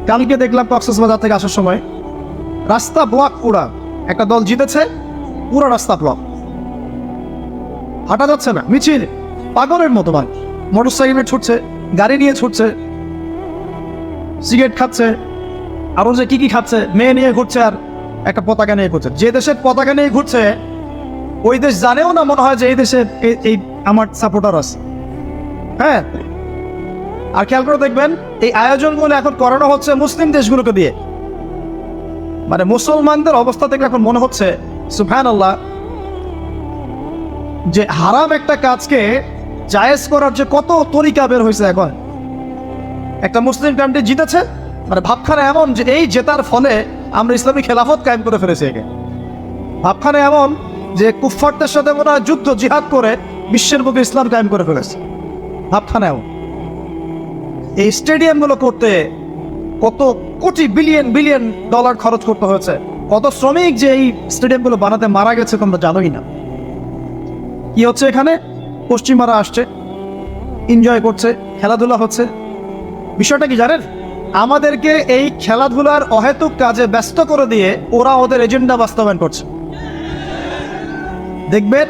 কালকে দেখলাম কক্সবাজার থেকে আসার সময় রাস্তা ব্লক, পুরা একটা দল জিতেছে, পুরো রাস্তা ব্লক, হাঁটা যাচ্ছে না, মিছিল পাগলের মতো। ভাই মোটরসাইকেলে ছুটছে, গাড়ি নিয়ে ছুটছে, সিগারেট খাচ্ছে, আরো যে কি খাচ্ছে, মেয়ে নিয়ে ঘুরছে, আর একটা পতাকা নিয়ে ঘুরছে। যে দেশের পতাকা নিয়ে ঘুরছে ওই দেশ জানেও না মনে হয় যে এই দেশে এই আমার সাপোর্টার আছে। হ্যাঁ, আর খেয়াল করে দেখবেন এই আয়োজনগুলো এখন করানো হচ্ছে মুসলিম দেশগুলোকে দিয়ে। মানে মুসলমানদের অবস্থা থেকে এখন মনে হচ্ছে সুবহানাল্লাহ, যে হারাম একটা কাজকে জায়েজ করার যে কত তরিকা বের হয়েছে এখন। একটা মুসলিম কান্ট্রি জিতেছে, মানে ভাবখানা এমন যে এই জেতার ফলে আমরা ইসলামী খেলাফত কায়েম করে ফেলেছি। একে ভাবখানা এমন যে কুফফারদের সাথে মনে হয় যুদ্ধ জিহাদ করে বিশ্বের বুকে ইসলাম কায়েম করে ফেলেছে। ভাবখানা এমন। এই স্টেডিয়ামগুলো করতে কত কোটি বিলিয়ন ডলার খরচ করতে হয়েছে, কত শ্রমিক যে এই স্টেডিয়ামগুলো বানাতে মারা গেছে তোমরা জানোই না। কি হচ্ছে এখানে? পশ্চিমারা আসছে, এনজয় করছে, খেলাধুলা হচ্ছে। বিষয়টা কি জানেন? আমাদেরকে এই খেলাধুলার অহেতুক কাজে ব্যস্ত করে দিয়ে ওরা ওদের এজেন্ডা বাস্তবায়ন করছে। দেখবেন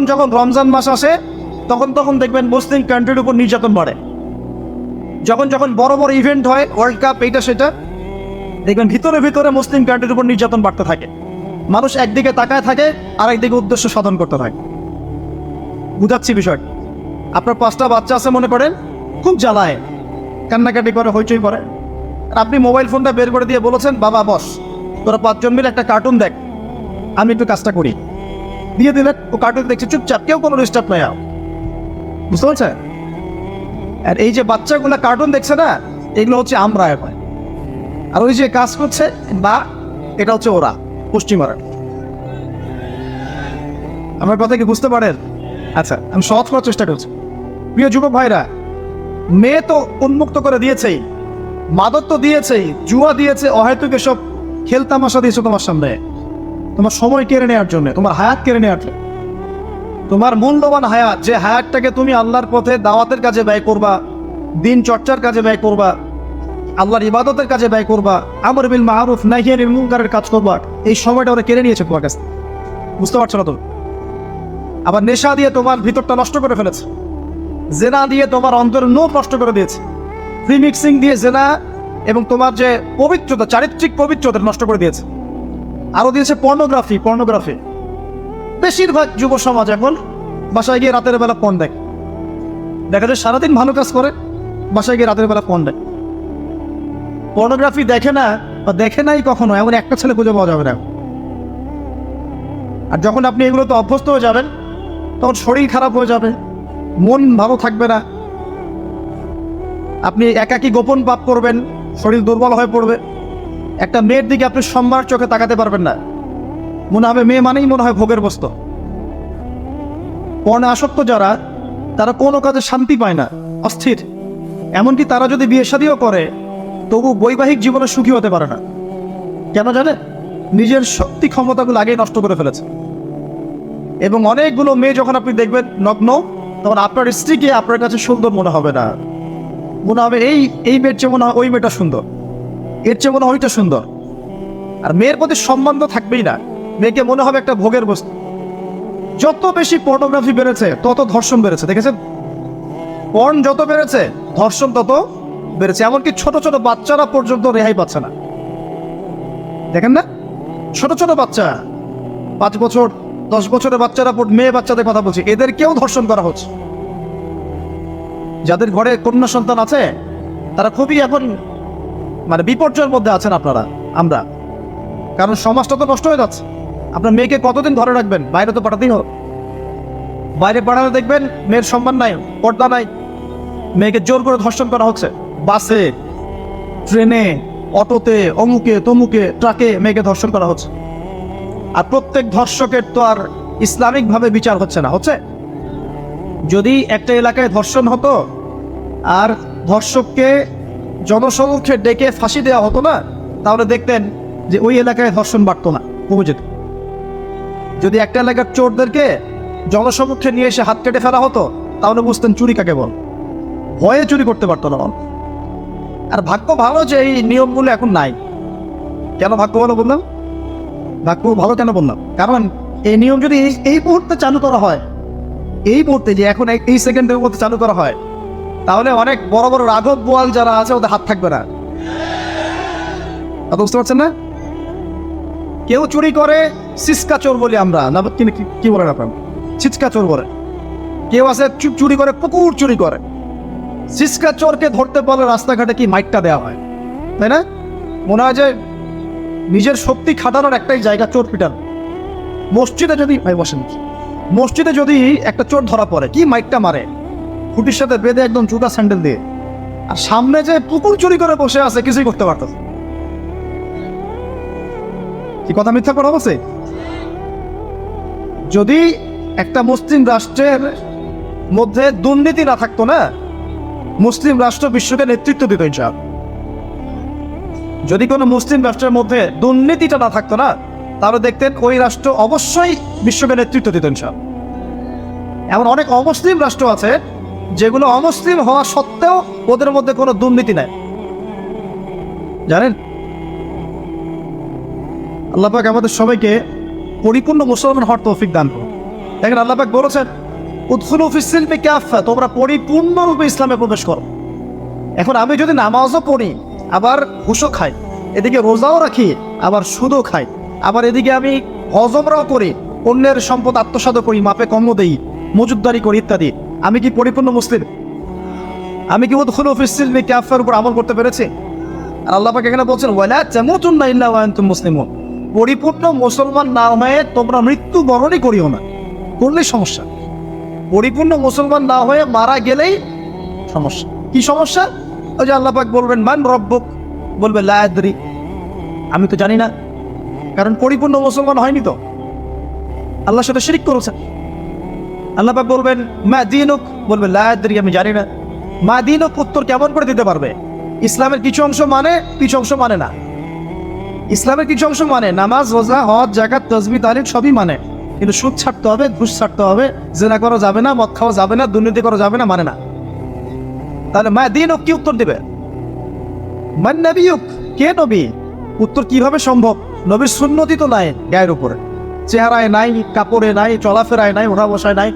যখন রমজান মাস আসে তখন দেখবেন মুসলিম কান্ট্রির উপর নির্যাতন বাড়ে। যখন বড় বড় ইভেন্ট হয়, ওয়ার্ল্ড কাপ, এইটা সেটা, দেখবেন ভিতরে মুসলিম কান্ট্রির উপর নির্যাতন বাড়তে থাকে। মানুষ একদিকে তাকায় থাকে আর একদিকে উদ্দেশ্য সাধন করতে থাকে। বুঝাচ্ছি বিষয়টা। আপনার 5টা বাচ্চা আছে মনে করেন, খুব জ্বালায়, কান্নাকাটি করে, হইচই করে। আর আপনি মোবাইল ফোনটা বের করে দিয়ে বলেছেন, বাবা বস, তোরা 5 জন মিলে একটা কার্টুন দেখ, আমি একটু কাজটা করি। দিয়ে দিলেন, ও কার্টুন দেখছে চুপচাপ, কেউ কোনো ডিস্টার্ব নাই। বুঝতে পারছেন? আর এই যে বাচ্চাগুলো কার্টুন দেখছে না, এগুলো হচ্ছে আমরা এখন। আর ওই যে কাজ করছে বা এটা হচ্ছে ওরা, পুষ্টি মারা। আমার কথা কি বুঝতে পারেন? আচ্ছা, আমি সহজ করার চেষ্টা করছি। প্রিয় যুবক ভাইরা, মেয়ে তো উন্মুক্ত করে দিয়েছেই, মাদক তো দিয়েছেই, জুয়া দিয়েছে, অহেতুক এসব খেলতামাশা দিয়েছে তোমার সামনে, তোমার সময় কেড়ে নেওয়ার জন্য, তোমার হায়াত কেড়ে নেওয়ার জন্য। তোমার মূল্যবান হায়াত, যে হায়াতটাকে তুমি আল্লাহর পথে দাওয়াতের কাজে ব্যয় করবা, দিন চর্চার কাজে ব্যয় করবা, আল্লাহর ইবাদতের কাজে ব্যয় করবা, আমর বিল মারুফ নাহি আনিল মুনকারের কাজ করবা, এই সময়টা ওরা কেড়ে নিয়েছে তোমার কাছে। বুঝতে পারছো না তুমি? আবার নেশা দিয়ে তোমার ভিতরটা নষ্ট করে ফেলেছে, জেনা দিয়ে তোমার অন্তরের নূর নষ্ট করে দিয়েছে, প্রিমিক্সিং দিয়ে জেনা এবং তোমার যে পবিত্রতা, চারিত্রিক পবিত্রতা নষ্ট করে দিয়েছে। আরও দিয়েছে পর্নোগ্রাফি। বেশিরভাগ যুব সমাজ এখন বাসায় গিয়ে রাতের বেলা পর্ন দেখে। দেখা যায় সারাদিন ভালো কাজ করে, বাসায় গিয়ে রাতের বেলা পর্ন দেখে। পর্নোগ্রাফি দেখে না বা দেখে নাই কখনো, এমন একটা ছেলে খুঁজে পাওয়া যাবে না। আর যখন আপনি এগুলোতে অভ্যস্ত হয়ে যাবেন, তখন শরীর খারাপ হয়ে যাবে, মন ভালো থাকবে না, আপনি একাকী গোপন পাপ করবেন, শরীর দুর্বল হয়ে পড়বে। একটা মেয়ের দিকে আপনি সম্মান চোখে তাকাতে পারবেন না, মনে হবে মেয়ে মানেই মনে হয় ভোগের বস্তু। পর্ণে আসক্ত যারা, তারা কোনো কাজে শান্তি পায় না, অস্থির। এমনকি তারা যদি বিয়ে শাদীও করে, তবু বৈবাহিক জীবনে সুখী হতে পারে না। কেন জানে? নিজের শক্তি ক্ষমতাগুলো আগেই নষ্ট করে ফেলেছে। এবং অনেকগুলো মেয়ে যখন আপনি দেখবেন নগ্ন, তখন আপনার স্ত্রীকে আপনার কাছে সুন্দর মনে হবে না, মনে হবে এই মেয়ের চেয়ে মনে হয় ওই মেয়েটা সুন্দর, এর চেয়ে মনে হয় ওইটা সুন্দর। আর মেয়ের প্রতি সম্মান তো থাকবেই না, মেয়েকে মনে হবে একটা ভোগের বস্তু। যত বেশি পর্নোগ্রাফি বেড়েছে, তত ধর্ষণ বেড়েছে। দেখেছেন? পর্ন যত বেড়েছে, ধর্ষণ তত বেড়েছে। এমনকি ছোট ছোট বাচ্চারা পর্যন্ত রেহাই পাচ্ছে না। দেখেন না, ছোট ছোট বাচ্চা, 5 বছর 10 বছরের বাচ্চারা, মেয়ে বাচ্চাদের কথা বলছি, এদেরকেও ধর্ষণ করা হচ্ছে। যাদের ঘরে কন্যা সন্তান আছে, তারা খুবই এখন বিপর্যয়ের মধ্যে আছেন আপনারা, আমরা। কারণ সমাজটা তো নষ্ট হয়ে যাচ্ছে। আপনার মেয়েকে কতদিন ঘরে রাখবেন? বাইরে তো পাঠাতেই হবে। বাইরে পাঠালে দেখবেন মেয়ের সম্মান নাই, পর্দা নাই, মেয়েকে জোর করে ধর্ষণ করা হচ্ছে। বাসে, ট্রেনে, অটোতে, অমুকে তমুকে, ট্রাকে মেয়েকে ধর্ষণ করা হচ্ছে। আর প্রত্যেক ধর্ষকের তো আর ইসলামিকভাবে বিচার হচ্ছে না। হচ্ছে? যদি একটা এলাকায় ধর্ষণ হতো আর ধর্ষককে জনসমক্ষে ডেকে ফাঁসি দেওয়া হতো না, তাহলে দেখতেন যে ওই এলাকায় ধর্ষণ বাড়তো না, কমে যেত। যদি একটা এলাকার চোরদেরকে জনসমক্ষে নিয়ে এসে হাত কেটে ফেলা হতো, তাহলে বুঝতেন চুরি কাকে বল, ভয়ে চুরি করতে পারতো না। আর ভাগ্য ভালো যে এই নিয়মগুলো এখন নাই। কেন ভাগ্য ভালো বললাম? ভাগ্য ভালো কেন বললাম? কারণ এই নিয়ম যদি এই মুহূর্তে চালু করা হয়, এই মুহূর্তে যে এখন এই সেকেন্ডের মধ্যে চালু করা হয়, তাহলে অনেক বড় বড় রাঘব বোয়াল যারা আছে, ওদের হাত থাকবে না। বুঝতে পারছেন না? কেউ চুরি করে সিসকা চোর বলি আমরা, না কি বলেন আপনার? ছিচকা চোর বলে। কেউ আছে চুরি করে, পুকুর চুরি করে। সিসকা চোরকে ধরতে পারলে রাস্তাঘাটে কি মাইকটা দেওয়া হয়, তাই না? মনে হয় যে নিজের শক্তি খাটানোর একটাই জায়গা চোর পিটান। মসজিদে যদি মসজিদে যদি একটা চোর ধরা পড়ে, কি মাইকটা মারে, খুঁটির সাথে বেঁধে একদম জুতা স্যান্ডেল দিয়ে। আর সামনে যে পুকুর চুরি করে বসে আছে, কিছুই করতে পারত। কি কথা মিথ্যা করা বলছে? যদি একটা মুসলিম রাষ্ট্রের মধ্যে দুর্নীতি না থাকতো না, মুসলিম রাষ্ট্র বিশ্বকে নেতৃত্ব দিত ইনশাআল্লাহ। যদি কোনো মুসলিম রাষ্ট্রের মধ্যে দুর্নীতিটা না থাকতো না, তাহলে দেখতেন ওই রাষ্ট্র অবশ্যই বিশ্বকে নেতৃত্ব দিত ইনশাআল্লাহ। এমন অনেক অমুসলিম রাষ্ট্র আছে যেগুলো অমুসলিম হওয়া সত্ত্বেও ওদের মধ্যে কোনো দুর্নীতি নাই, জানেন? আল্লাহ পাক আমাদের সবাইকে পরিপূর্ণ মুসলমান হওয়ার তৌফিক দান করুন। দেখেন, আল্লাহ পাক বলেছেন, উদখুলু ফিস সিলমি কাফা, তোমরা পরিপূর্ণরূপে ইসলামে প্রবেশ করো। এখন আমি যদি নামাজও পড়ি, আবার ঘুষও খাই, এদিকে রোজাও রাখি, আবার সুদও খাই, আবার এদিকে আমি হজমরাও করি, অন্যের সম্পদ আত্মসাৎ করি, মাপে কম্ম দেই, মজুদদারি করি ইত্যাদি, আমি কি পরিপূর্ণ মুসলিম? আমি কি উদখুলু ফিস-সিলমি কাফার উপর আমল করতে পেরেছি? আর আল্লাহ পাক এখানে বলছেন ওয়ালা তামুতুন্না ইল্লা ওয়া আনতুম মুসলিমুন, পরিপূর্ণ মুসলমান না হয়ে তোমরা মৃত্যুবরণই করিও না। করলেই সমস্যা। পরিপূর্ণ মুসলমান না হয়ে মারা গেলেই সমস্যা। কি সমস্যা? ওই যে আল্লাহ পাক বলবেন মান রব্বুক, বলবে লা আদরি, আমি তো জানি না, কারণ পরিপূর্ণ মুসলমান হয়নি তো, আল্লাহর সাথে শিরক করেছে। আল্লাহ পাক বলবেন মা দীনুক, বলবে লা আদরি, আমি জানি না। মা দীনুক উত্তর কেমন করে দিতে পারবে? ইসলামের কিছু অংশ মানে, কিছু অংশ মানে না। ইসলামের কিছু অংশ মানে, নামাজ, রোজা, হজ, যাকাত, তাসবিহ, তাহলিল সবই মানে, কিন্তু সুদ ছাড়তে হবে, ঘুষ ছাড়তে হবে, জেনা করা যাবে না, মদ খাওয়া যাবে না, দুর্নীতি করা যাবে না, মানে না। তাহলে মা দীনুক কি উত্তর দিবে? মান নবিয়ুক, কে নবী? উত্তর কিভাবে সম্ভব? নবীর সুন্নতি তো নাই গায়ের উপরে, চেহারায় নাই, কাপড়ে নাই, চলাফেরায় নাই, ওঠা বসায় নাই,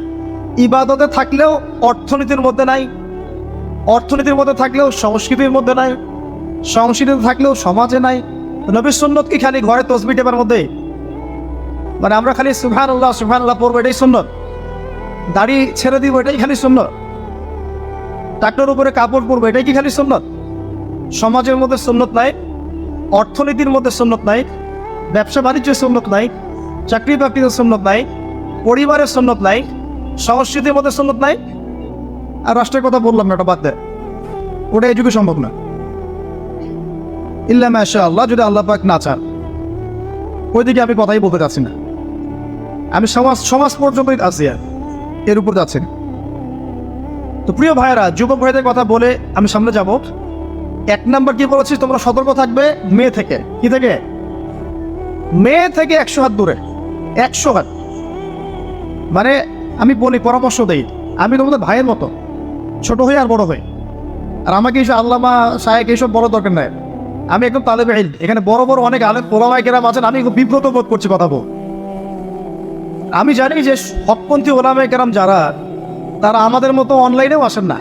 ইবাদতে থাকলেও অর্থনীতির মধ্যে নাই, অর্থনীতির মধ্যে থাকলেও সংস্কৃতির মধ্যে নাই, সংস্কৃতিতে থাকলেও সমাজে নাই। নবীর সুন্নত কি খালি ঘরে তসবিহ টেপার মধ্যে? মানে আমরা খালি সুবহানাল্লাহ পড়বো, এটাই সুন্নত? দাড়ি ছেড়ে দিব, এটাই খালি সুন্নত? টাকটার উপরে কাপড় পরবো, এটাই কি খালি সুন্নত? সমাজের মধ্যে সুন্নত নাই, অর্থনীতির মধ্যে সুন্নত নাই, ব্যবসা বাণিজ্যের সুন্নত নাই, চাকরি বাকরির সুন্নত নাই, পরিবারের সুন্নত নাই, সংস্কৃতির মধ্যে সুন্নত নাই, আর রাষ্ট্রের কথা বললাম না, ওটা বাদ দেয়, ওটা এই যুগে সম্ভব না। ইল্লা মাশাআল্লাহ, যদি আল্লাহ পাক না চান। ওইদিকে আমি কথাই বলতে চাচ্ছি না, আমি সমাজ পর্যন্তই আছি, আর এর উপর যাচ্ছি না। তো প্রিয় ভাইয়েরা, যুবক ভাইদের কথা বলে আমি সামনে যাব। 1 নাম্বার কি বলেছি, তোমরা সতর্ক থাকবে মেয়ে থেকে। কি থেকে? মেয়ে থেকে 100 হাত দূরে, 100 হাত। মানে আমি বলি, পরামর্শ দেই, আমি তোমাদের ভাইয়ের মতো, ছোট হই আর বড় হই। আর আমাকে এইসব আল্লামা সাহেব এইসব বড় দরকার নাই, আমি একদম তালেবে ইলম। এখানে বড় বড় অনেক আলেম ওলামায়ে কেরাম আছেন, আমি খুব বিব্রত বোধ করছি কথা বল। আমি জানি যে হকপন্থী ওলামায়ে কেরাম যারা, তারা আমাদের মতো অনলাইনেও আসেন না,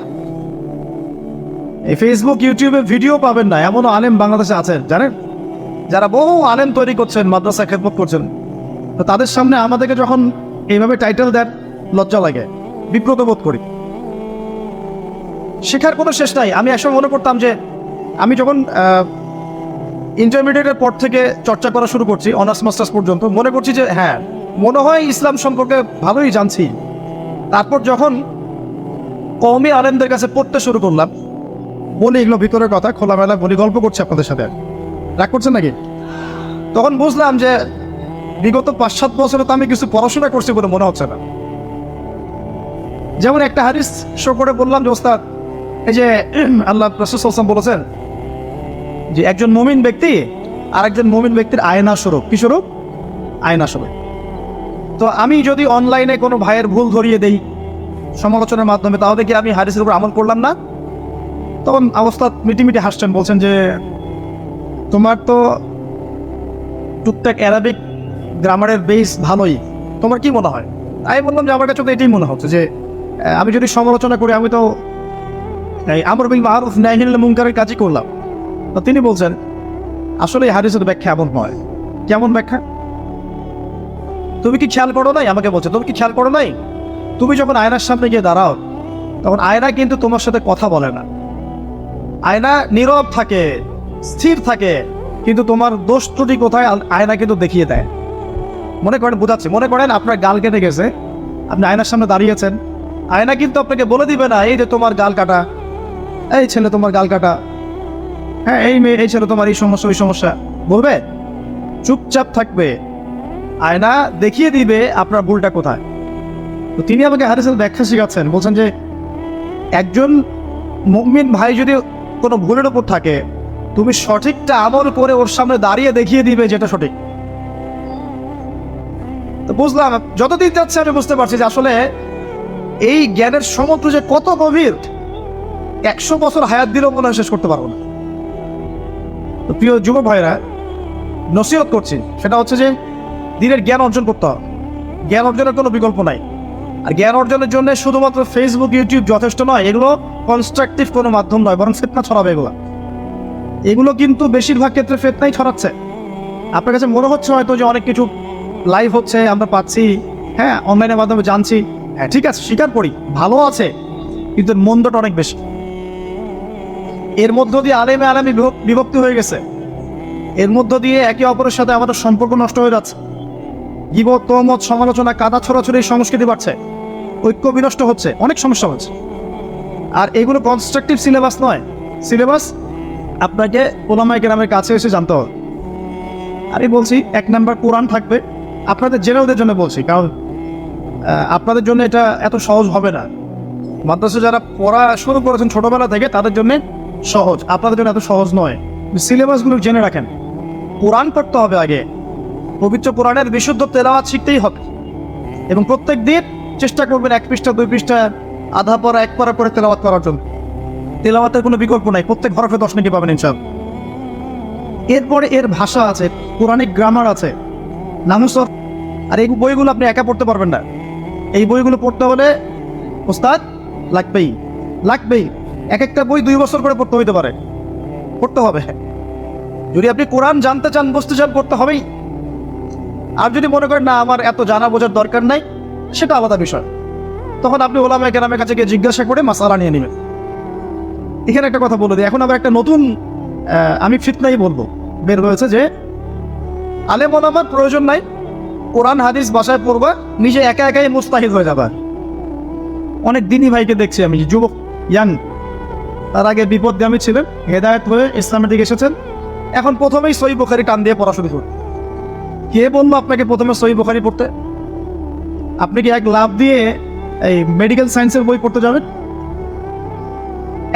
এই ফেসবুক ইউটিউবে ভিডিও পাবেন না, এমনও আলেম বাংলাদেশে আছেন জানেন, যারা বহু আলেম তৈরি করছেন, মাদ্রাসা খেদমত করছেন। তো তাদের সামনে আমাদেরকে যখন এইভাবে টাইটেল দেন, লজ্জা লাগে, বিব্রত বোধ করি। শেখার কোনো শেষ নাই। আমি একসময় মনে করতাম যে, আমি যখন ইন্টারমিডিয়েটের পর থেকে চর্চা করা শুরু করছি, অনার্স মাস্টার্স পর্যন্ত, মনে করছি যে হ্যাঁ, মনে হয় ইসলাম সম্পর্কে ভালোই জানছি। তারপর যখন কওমি আলেমদের কাছে পড়তে শুরু করলাম, বলি এগুলো ভিতরের কথা, খোলামেলা বলি, গল্প করছি আপনাদের সাথে, রাগ করছেন নাকি? তখন বুঝলাম যে বিগত 5-7 বছরে তো আমি কিছু পড়াশোনা করছি বলে মনে হচ্ছে না। যেমন একটা হাদিস শো করে বললাম যে, ওস্তাদ, এই যে আল্লাহ রাসূল সাল্লাল্লাহু আলাইহি ওয়াসাল্লাম বলেছেন যে একজন মুমিন ব্যক্তি আর একজন মুমিন ব্যক্তির আয়না স্বরূপ। কি স্বরূপ? আয়না স্বরূপ। তো আমি যদি অনলাইনে কোনো ভাইয়ের ভুল ধরিয়ে দেই সমালোচনার মাধ্যমে, তাহলে কি আমি হাদিসের উপর আমল করলাম না? তখন অবস্থা মিটিমিটি হাসছেন, বলছেন যে তোমার তো টুকটাক অ্যারাবিক গ্রামারের বেস ভালোই, তোমার কি মনে হয়? আমি বললাম যে আমার কাছে তো এটাই মনে হচ্ছে যে আমি যদি সমালোচনা করি, আমি তো এই আমর বিল মারুফ নাহি আনিল মুনকারের কাজই করলাম। তো তিনি বলছেন আসলে এই হাদিসের ব্যাখ্যা এমন নয়। কেমন ব্যাখ্যা? তুমি কি খেয়াল করো নাই? আমাকে বলছে, তুমি কি খেয়াল করো নাই, তুমি যখন আয়নার সামনে গিয়ে দাঁড়াও, তখন আয়না কিন্তু তোমার সাথে কথা বলে না, আয়না নীরব থাকে, স্থির থাকে, কিন্তু তোমার দোষ ত্রুটি কোথায় আয়না কিন্তু দেখিয়ে দেয়। মনে করেন, বোঝাচ্ছি, মনে করেন আপনার গাল কেটে গেছে, আপনি আয়নার সামনে দাঁড়িয়েছেন, আয়না কিন্তু আপনাকে বলে দিবে না এই যে তোমার গাল কাটা, এই ছেলে তোমার গাল কাটা, হ্যাঁ এই মেয়ে, এই ছেলে তোমার এই সমস্যা ওই সমস্যা, বলবে? চুপচাপ থাকবে, আয়না দেখিয়ে দিবে আপনার ভুলটা কোথায়। তো তিনি আমাকে হাদিসের ব্যাখ্যা শেখাচ্ছেন, বলছেন যে একজন মুমিন ভাই যদি কোনো ভুলের উপর থাকে, তুমি সঠিকটা আমল করে ওর সামনে দাঁড়িয়ে দেখিয়ে দিবে যেটা সঠিক। তো বুঝলাম, যতদিন যাচ্ছে আমি বুঝতে পারছি যে আসলে এই জ্ঞানের সমুদ্র যে কত গভীর, 100 বছর হায়াত দিলেও মনে হয় শেষ করতে পারবো না। তো প্রিয় যুব ভাইরা, নসিহত করছি, সেটা হচ্ছে যে দিনের জ্ঞান অর্জন করতে হবে। জ্ঞান অর্জনের কোনো বিকল্প নাই। আর জ্ঞান অর্জনের জন্য শুধুমাত্র ফেসবুক ইউটিউব যথেষ্ট নয়, এগুলো কনস্ট্রাকটিভ কোনো মাধ্যম নয়, বরং ফিতনা ছড়াবে এগুলো কিন্তু বেশিরভাগ ক্ষেত্রে ফিতনাই ছড়াচ্ছে। আপনার কাছে মনে হচ্ছে হয়তো যে অনেক কিছু লাইভ হচ্ছে, আমরা পাচ্ছি, হ্যাঁ অনলাইনের মাধ্যমে জানছি, হ্যাঁ ঠিক আছে, স্বীকার করি ভালো আছে, কিন্তু মন্দটা অনেক বেশি। এর মধ্য দিয়ে আলেমে আলেমে বিভক্তি হয়ে গেছে, এর মধ্য দিয়ে একে অপরের সাথে আমাদের সম্পর্ক নষ্ট হয়ে যাচ্ছে, গীবত, তহমত, সমালোচনা, কাদা ছড়াছড়ি সংস্কৃতি বাড়ছে, ঐক্য বিনষ্ট হচ্ছে, অনেক সমস্যা হচ্ছে। আর এগুলো কনস্ট্রাকটিভ সিলেবাস নয়। সিলেবাস আপনাকে ওলামায়ে কেরামের কাছে এসে জানতে হবে। আমি বলছি 1 নাম্বার কোরআন থাকবে, আপনাদের জেনারেলদের জন্য বলছি, কারণ আপনাদের জন্য এটা এত সহজ হবে না। মাদ্রাসা যারা পড়া শুরু করেছেন ছোটবেলা থেকে তাদের জন্য সহজ, আপনাদের জন্য এত সহজ নয়। সিলেবাসগুলো জেনে রাখেন। কোরআন পড়তে হবে আগে, পবিত্র কোরআনের বিশুদ্ধ তেলাওয়াত শিখতেই হবে, এবং প্রত্যেক দিন চেষ্টা করবেন 1 পৃষ্ঠা 2 পৃষ্ঠা আধা পড়া 1 পারা করে তেলাওয়াত করার জন্য। তেলাওয়াতের কোনো বিকল্প নাই, প্রত্যেক হরফে 10 নাকি পাবেন ইনশাআল্লাহ। এরপরে এর ভাষা আছে, কোরআনিক গ্রামার আছে, নামুসর। আর এই বইগুলো আপনি একা পড়তে পারবেন না, এই বইগুলো পড়তে হলে ওস্তাদ লাগবেই। এক একটা বই 2 বছর করে পড়তে হইতে পারে, পড়তে হবে। যদি আপনি কোরআন জানতে চান, বুঝতে চান, পড়তে হবেই। আর যদি মনে করেন না আমার এত জানা বোঝার দরকার নাই, সেটা আলাদা বিষয়, তখন আপনি ওলামায়ে কেরামের কাছে গিয়ে জিজ্ঞাসা করে মাসালা নিয়ে নেবেন। এখানে একটা কথা বলে দিই, এখন আবার একটা নতুন আমি ফিতনাই বলবো বের হয়েছে যে আলেম ওলামার প্রয়োজন নাই, কোরআন হাদিস বাসায় পড়বা, নিজে একা একাই মুস্তাহিদ হয়ে যাবা। অনেক দিনই ভাইকে দেখছি আমি, যুবক ইয়াং, তার আগে বিপদগামী ছিলেন, হেদায়েত হয়ে ইসলামের দিকে এসেছেন, এখন প্রথমেই সহিহ বুখারী টান দিয়ে পড়া শুরু করুন। কে বললো আপনাকে প্রথমে সহিহ বুখারী পড়তে? আপনি কি এক লাভ দিয়ে এই মেডিকেল সায়েন্সের বই পড়তে যাবেন?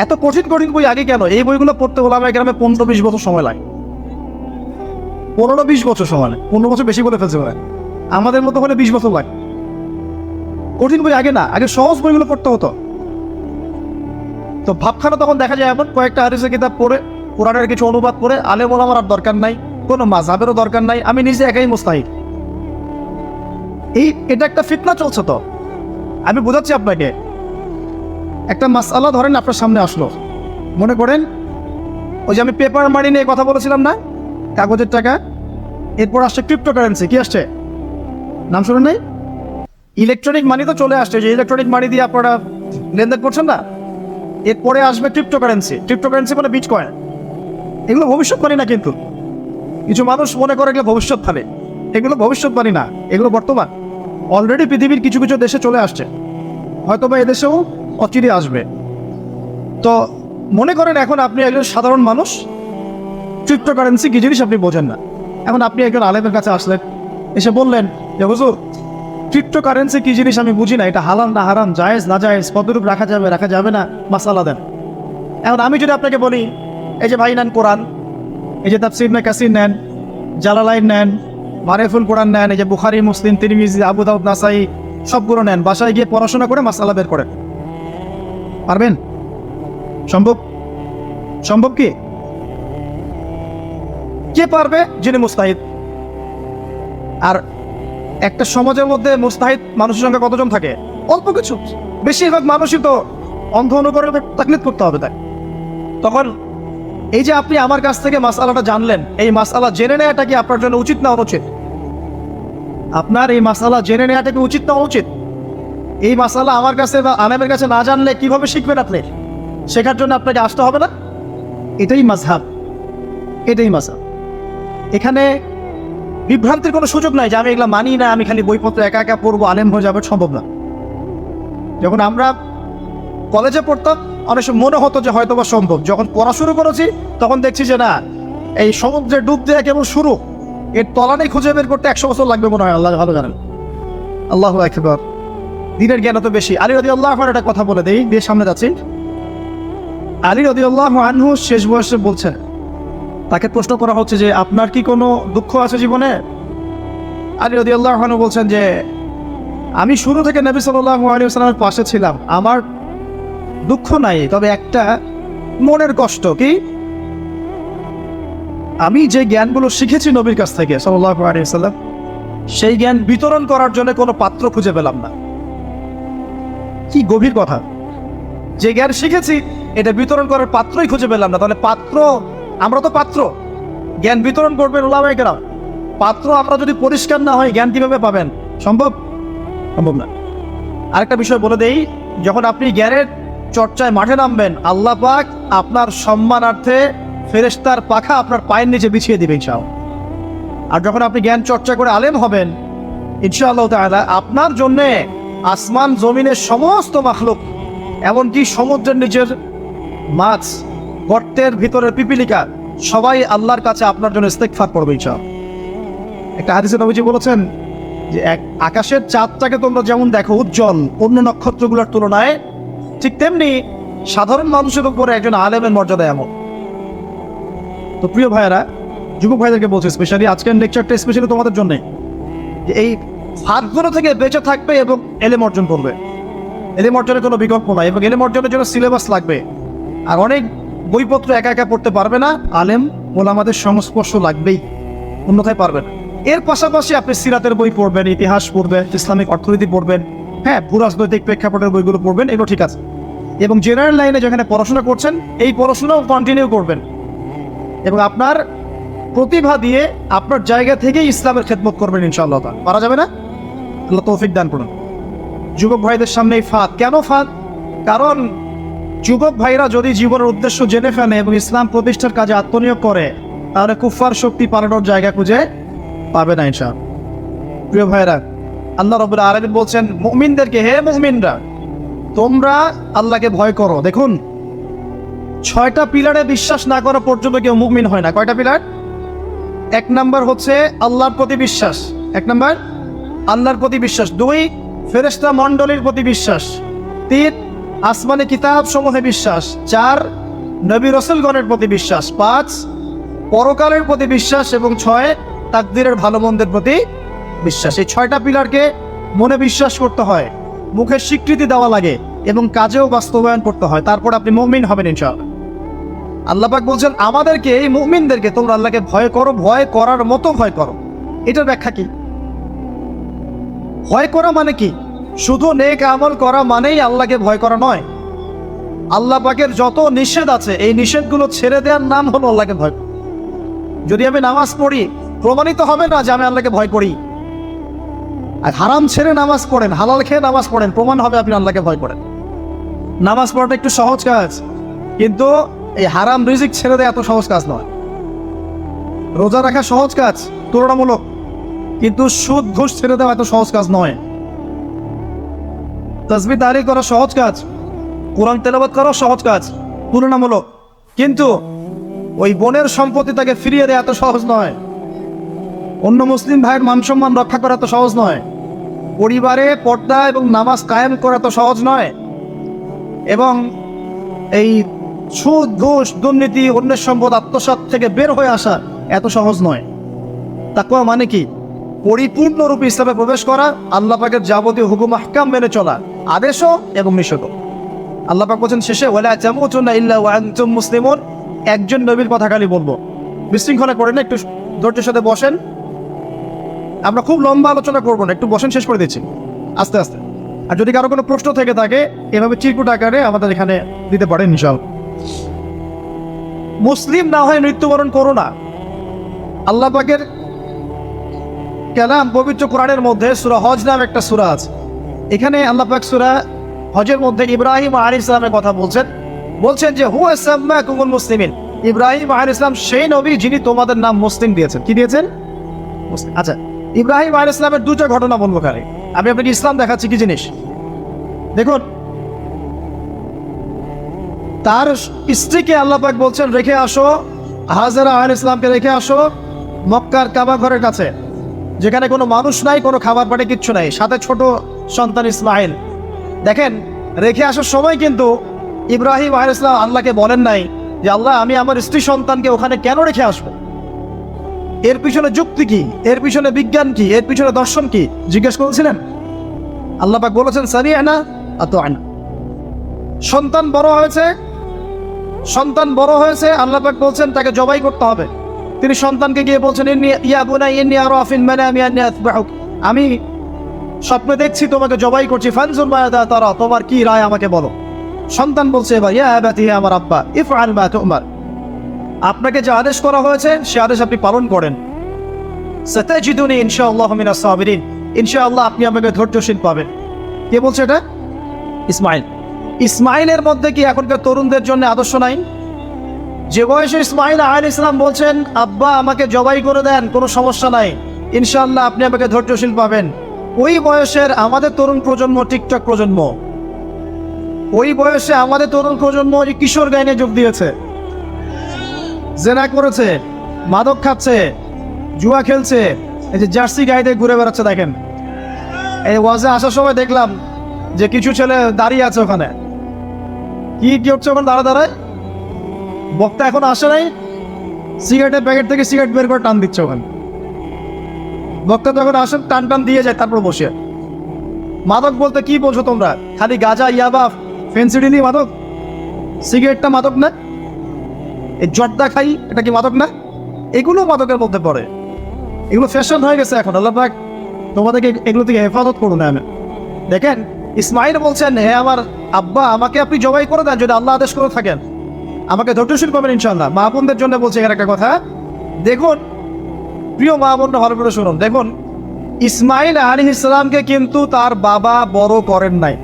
এত কঠিন কঠিন বই আগে কেন? এই বইগুলো পড়তে ওলামায়ে কেরামের 15-20 বছর সময় লাগে। 15-20 বছর সময় লাগে, 15 বছর বেশি বলে ফেলছে ভাই, আমাদের মতো হলে 20 বছর লাগে। কঠিন বই আগে না, আগে সহজ বইগুলো পড়তে হতো। তো ভাবখানা তখন দেখা যায় এমন, কয়েকটা হাদিসের কিতাব পড়ে, কোরআনের কিছু অনুবাদ করে, আলেম ওলামার আর দরকার নাই, কোনো মাযহাবেরও দরকার নাই, আমি নিজে একাই মুস্তাহিদ। এটা একটা ফিতনা চলছে। তো আমি বোঝাচ্ছি আপনাকে, একটা মাসআলা ধরেন আপনার সামনে আসলো, মনে করেন ওই যে আমি পেপার মানি নিয়ে কথা বলেছিলাম না, কাগজের টাকা, এরপর আসছে ক্রিপ্টোকারেন্সি। কি আসছে? নাম শুনেন নাই? ইলেকট্রনিক মানি তো চলে আসছে, যে ইলেকট্রনিক মানি দিয়ে আপনারা লেনদেন করছেন না, এরপরে আসবে ক্রিপ্টোকারেন্সি। ক্রিপ্টোকারেন্সি মানে বিটকয়েন। এগুলো ভবিষ্যৎবাণী না, কিন্তু কিছু মানুষ মনে করে এগুলো ভবিষ্যৎবাণী। এগুলো ভবিষ্যৎবাণী না, এগুলো বর্তমান। অলরেডি পৃথিবীর কিছু কিছু দেশে চলে আসছে, হয়তোবা এদেশেও অচিরে আসবে। তো মনে করেন এখন আপনি একজন সাধারণ মানুষ, ক্রিপ্টোকারেন্সি কি জিনিস আপনি বোঝেন না। এখন আপনি একজন আলেমের কাছে আসলেন, এসে বললেন যে হুজুর ক্রিপ্টোকারেন্সি কি জিনিস আমি বুঝি না, এটা হালাল না হারাম, জায়েজ না জায়েজ, কতটুকু রাখা যাবে না, মাসালা দেন। এখন আমি যদি আপনাকে বলি এই যে ভাই নেন কোরআন, এই যে তাফসীর ইবনে কাসির নেন, জালালাইন নেন, মারিফুল কোরআন নেন, এই যে বুখারী, মুসলিম, তিরমিজি, আবু দাউদ, নাসাই, সবগুলো নেন, বাসায় গিয়ে পড়াশোনা করে মাসালা বের করেন, পারবেন? সম্ভব কি? কে পারবে? যিনি মুস্তাহিদ। আর একটা সমাজের মধ্যে মুস্তাহিদ মানুষের সংখ্যা কতজন থাকে? অল্প কিছু। বেশিরভাগ মানুষই তো অন্ধ অনুকরণে তাকলিদ করতে হবে। তাই তখন এই যে আপনি আমার কাছ থেকে মাসআলাটা জানলেন, এই মাসআলা জেনে নেওয়াটা কি আপনার জন্য উচিত না অনুচিত? আপনার এই মাসআলা জেনে নেওয়াটা কি উচিত না অনুচিত? এই মাসআলা আমার কাছে বা আলেমের কাছে না জানলে কিভাবে শিখবেন আপনি? শেখার জন্য আপনাকে আসতে হবে না? এটাই মাযহাব, এটাই মাযহাব। এখানে বিভ্রান্তির কোনো সুযোগ নাই যে আমি এগুলো মানি না, আমি খালি বইপত্র একা একা পড়বো, আলেম হয়ে যাবে, সম্ভব না। যখন আমরা কলেজে পড়তাম অনেক সময় মনে হতো যে হয়তো বা সম্ভব, যখন পড়া শুরু করেছি তখন দেখছি যে না, এই সমুদ্রে ডুব দেওয়া কেবল শুরু, এর তলানে খুঁজে বের করতে 100 বছর লাগবে মনে হয়, আল্লাহ ভালো জানেন। আল্লাহু আকবার। দিনের জ্ঞান তো বেশি। আলী রাদিয়াল্লাহু আনহু একটা কথা বলে দেই, দিয়ে সামনে যাচ্ছি। আলী রাদিয়াল্লাহু আনহু শেষ বয়সে বলছেন, তাকে প্রশ্ন করা হচ্ছে যে আপনার কি কোনো দুঃখ আছে জীবনে? আলী রাদিয়াল্লাহু আনহু বলছেন যে আমি শুরু থেকে নবী সাল্লাল্লাহু আলাইহি ওয়াসাল্লামের পাশে ছিলাম, আমার দুঃখ নাই, তবে একটা মনের কষ্ট। কি? আমি যে জ্ঞানগুলো শিখেছি নবীর কাছ থেকে সাল্লাল্লাহু আলাইহি ওয়াসাল্লাম, সেই জ্ঞান বিতরণ করার জন্য কোনো পাত্র খুঁজে পেলাম না। কি গভীর কথা! যে জ্ঞান শিখেছি এটা বিতরণ করার পাত্রই খুঁজে পেলাম না। তাহলে পাত্র, আমরা তো পাত্র, জ্ঞান বিতরণ করবেন উলামায়ে কেরাম। পাত্র আমরা যদি পরিষ্কার না হয় জ্ঞান কিভাবে পাবেন? সম্ভব না। আরেকটা বিষয় বলে দেই, যখন আপনি জ্ঞানের চর্চায় মাঠে নামবেন, আল্লাহ পাক আপনার সম্মানার্থে ফেরেশতার পাখা আপনার পায়ের নিচে বিছিয়ে দিবে ইনশাআল্লাহ। আর যখন আপনি জ্ঞান চর্চা করে আলেম হবেন ইনশাআল্লাহ তাআলা, আপনার জন্যে আসমান জমিনের সমস্ত মাখলুক, এমনকি সমুদ্রের নিচের মাছ, গর্তের ভিতরের পিপিলিকা, সবাই আল্লাহর কাছে আপনার জন্য ইস্তেগফার করবে ইনশাআল্লাহ। একটা হাদিসে নবীজি বলেছেন যে আকাশের চাঁদটাকে তোমরা যেমন দেখো উজ্জ্বল অন্য নক্ষত্রগুলোর তুলনায়, ঠিক তেমনি সাধারণ মানুষের উপরে একজন আলেমের মর্যাদা এমন। তো প্রিয় ভাইয়েরা, যুবক ভাইদেরকে বলছি, স্পেশালি আজকের লেকচারটা স্পেশালি তোমাদের জন্য, যে এই ফাঁদগুলো থেকে বেঁচে থাকবে এবং এলেম অর্জন করবে। এলেম অর্জনের কোনো বিকল্প নাই, এবং এলেম অর্জনের জন্য সিলেবাস লাগবে। আর অনেক বইপত্র একা একা পড়তে পারবে না, আলেম ওলামাদের সংস্পর্শ লাগবেই, অন্যথায় পারবে না। এর পাশাপাশি আপনি সিরাতের বই পড়বেন, ইতিহাস পড়বেন, ইসলামিক অর্থনীতি পড়বেন, হ্যাঁ, ভূরাজনৈতিক প্রেক্ষাপটের বইগুলো পড়বেন, এগুলো ঠিক আছে। এবং জেনারেল লাইনে যেখানে পড়াশোনা করছেন, এই পড়াশোনাও কন্টিনিউ করবেন, এবং আপনার প্রতিভা দিয়ে আপনার জায়গা থেকেই ইসলামের খেদমত করবেন ইনশাআল্লাহ। পারা যাবে না? আল্লাহ তৌফিক দান করুন। যুবক ভাইদের সামনে এই ফাঁদ। কেন ফাঁদ? কারণ যুবক ভাইরা যদি জীবনের উদ্দেশ্য জেনে ফেলে এবং ইসলাম প্রতিষ্ঠার কাজে আত্মনিয়োগ করে, তাহলে কুফার শক্তি পালানোর জায়গা খুঁজে পাবে না ইনশাআল্লাহ। প্রিয় ভাইরা, আল্লাহ রাব্বুল আলামিন বলছেন মুমিনদেরকে, হে মুমিনরা, তোমরা আল্লাহকে ভয় করো। দেখুন, 6টা পিলারে বিশ্বাস না করা পর্যন্ত কেউ মুমিন হয় না। কয়টা পিলার? 1 নাম্বার হচ্ছে আল্লাহর প্রতি বিশ্বাস, 1 নাম্বার আল্লাহর প্রতি বিশ্বাস। 2, ফেরেশতা মণ্ডলীর প্রতি বিশ্বাস। 3, আসমানি কিতাব সমূহে বিশ্বাস। 4, নবী রাসূলগণের প্রতি বিশ্বাস। 5, পরকালের প্রতি বিশ্বাস। এবং 6, তাকদীরের ভালো মন্দের প্রতি বিশ্বাস। এই 6টা পিলারকে মনে বিশ্বাস করতে হয়, মুখে স্বীকৃতি দেওয়া লাগে, এবং কাজেও বাস্তবায়ন করতে হয়, তারপর আপনি মুমিন হবেন ইনশাআল্লাহ। আল্লাহ পাক বলছেন আমাদেরকে, এই মুমিনদেরকে, তোমরা আল্লাহকে ভয় করো, ভয় করার মতো ভয় করো। এটার ব্যাখ্যা কি? ভয় করা মানে কি? শুধু নেক আমল করা মানেই আল্লাহকে ভয় করা নয়। আল্লাহ পাকের যত নিষেধ আছে, এই নিষেধগুলো ছেড়ে দেওয়ার নাম হলো আল্লাহকে ভয় করা। যদি আমি নামাজ পড়ি, প্রমাণিত হবে না যে আমি আল্লাহকে ভয় করি। আর হারাম ছেড়ে নামাজ পড়েন, হালাল খেয়ে নামাজ পড়েন, প্রমাণ হবে আপনি আল্লাহকে ভয় করেন। নামাজ পড়াটা একটু সহজ কাজ, কিন্তু এই হারাম রিজিক ছেড়ে দেয় এত সহজ কাজ নয়। রোজা রাখা সহজ কাজ তুলনামূলক, কিন্তু সুদ ঘুষ ছেড়ে দেওয়া এত সহজ কাজ নয়। তাসবিহ তাহলিল করা সহজ কাজ, কোরআন তেলাওয়াত করা সহজ কাজ তুলনামূলক, কিন্তু ওই বোনের সম্পত্তি তাকে ফিরিয়ে দেওয়া এত সহজ নয়। অন্য মুসলিম ভাইয়ের মান সম্মান রক্ষা করা এত সহজ নয়। পরিবারে পর্দা এবং নামাজ কায়েম করা এত সহজ নয়। এবং এই সুদ ঘুষ দুর্নীতি অন্যের সম্পদ আত্মসাৎ থেকে বের হয়ে আসা এত সহজ নয়। তাকওয়া মানে কি? পরিপূর্ণরূপে ইসলামে প্রবেশ করা, আল্লাহ পাকের যাবতীয় হুকুম আহকাম মেনে চলা, আদেশও এবং নিষেধও। আল্লাহ পাক বলেন শেষে, ওয়ালা তামুতুন্না ইল্লা ওয়া আনতুম মুসলিমুন। একজন নবীর কথা খালি বলবো, বিশৃঙ্খলা করেন না, একটু ধৈর্যের সাথে বসেন। আমরা খুব লম্বা আলোচনা করবো না, একটু বসেন, শেষ করে দিচ্ছি আস্তে আস্তে। আর যদি কারো কোনো প্রশ্ন থেকে থাকে, এভাবে চিরকুট আকারে আমাদের এখানে দিতে পারেন ইনশাআল্লাহ। মুসলিম না হয়ে মৃত্যুবরণ করো না। আল্লাহ পাকের কালাম পবিত্র কোরআনের মধ্যে সূরা হজ নামে একটা সূরা আছে। এখানে আল্লাহ পাক সূরা হজের মধ্যে ইব্রাহিম আলাইহিস সালামের কথা বলছেন যে হুয়া সাম্মাকুমুল মুসলিমিন। ইব্রাহিম আলাইহিস সালাম সেই নবী যিনি তোমাদের নাম মুসলিম দিয়েছেন। কি দিয়েছেন? মুসলিম। আচ্ছা, ইব্রাহিম আলাইহিস সালামের 2টা ঘটনা বলবো খালি, আমি আপনাকে ইসলাম দেখাচ্ছি কি জিনিস। দেখুন, তার স্ত্রীকে আল্লাহ পাক বলছেন রেখে আসো, হাজেরা আলাইহিস সালামকে রেখে আসো মক্কার কাবা ঘরের কাছে, যেখানে কোনো মানুষ নাই, কোনো খাবার পানি কিচ্ছু নাই, সাথে ছোট সন্তান ইসমাইল। দেখেন, রেখে আসার সময় কিন্তু ইব্রাহিম আলাইহিস সালাম আল্লাহকে বলেন নাই যে আল্লাহ আমি আমার স্ত্রী সন্তানকে ওখানে কেন রেখে আসবো, এর পিছনে যুক্তি কি, এর পিছনে বিজ্ঞান কি, এর পিছনে দর্শন কি জিজ্ঞেস করেছিলেন? আল্লাহ পাক বলেছেন সামি'না আতা'না। সন্তান বড় হয়েছে, আল্লাহ পাক বলছেন তাকে জবাই করতে হবে। তিনি সন্তানকে গিয়ে বলছেন ইয়া বুনাইয়া ইন্নী আরা ফিল মানামি আন্নী আযবাহুক, আমি স্বপ্নে দেখছি তোমাকে জবাই করছি, ফানজুর মাযা তারা, তোমার কি রায় আমাকে বলো। সন্তান বলছে এবার ইয়া আবাতি, হে আমার আব্বা, ইফআল মা তু'মার, আপনাকে যে আদেশ করা হয়েছে সে আদেশ আপনি পালন করেন। সাতাজিদুনি ইনশাআল্লাহু মিনাস সাবিরিন, ইনশাআল্লাহ আপনি আমাকে ধৈর্যশীল পাবেন। কে বলছে এটা? ইসমাইল। ইসমাইলের মধ্যে কি এখনকার তরুণদের জন্য আদর্শ নাই? যে বয়সে ইসমাইল আলাইহিস সালাম বলছেন, আব্বা আমাকে জবাই করে দেন, কোনো সমস্যা নাই, ইনশাআল্লাহ আপনি আমাকে ধৈর্যশীল পাবেন, ওই বয়সের আমাদের তরুণ প্রজন্ম, টিকটক প্রজন্ম, ওই বয়সে আমাদের তরুণ প্রজন্ম যে কিশোর গাইনে যোগ দিয়েছে, জেনা করেছে, মাদক খাচ্ছে, জুয়া খেলছে, এই যে জার্সি গাইতে ঘুরে বেড়াচ্ছে। দেখেন এই ওয়াজে আসার সময় দেখলাম যে কিছু ছেলে দাঁড়িয়ে আছে ওখানে, কি হচ্ছে ওখানে দাঁড়ায়, বক্তা এখন আসে নাই, সিগারেটের প্যাকেট থেকে সিগারেট বের করে টান দিচ্ছে ওখানে। বক্তা যখন আসেন টান টান দিয়ে যায়, তারপর বসে। মাদক বলতে কি বোঝো তোমরা? খালি গাঁজা, ইয়াবা, ফেন্সিডিলই মাদক? সিগারেটটা মাদক না? এই জর্দা খাই, এটা কি মাদক না? এগুলো মাদকের মধ্যে পড়ে, এগুলো ফ্যাশন হয়ে গেছে এখন। আল্লাহ পাক তোমাদেরকে এগুলো থেকে হেফাজত করুন। আমি দেখেন ইসমাইল বলছেন, হে আমার আব্বা আমাকে আপনি জবাই করে দেন, যদি আল্লাহ আদেশ করে থাকেন, আমাকে ধৈর্যশীল পাবেন ইনশাআল্লাহ। মা বোনদের জন্য বলছে এখানে একটা কথা, দেখুন প্রিয় মা বোনরা ভালো করে শুনুন। দেখুন ইসমাইল আলাইহিস সালামকে কিন্তু তার বাবা বড় করেন নাই।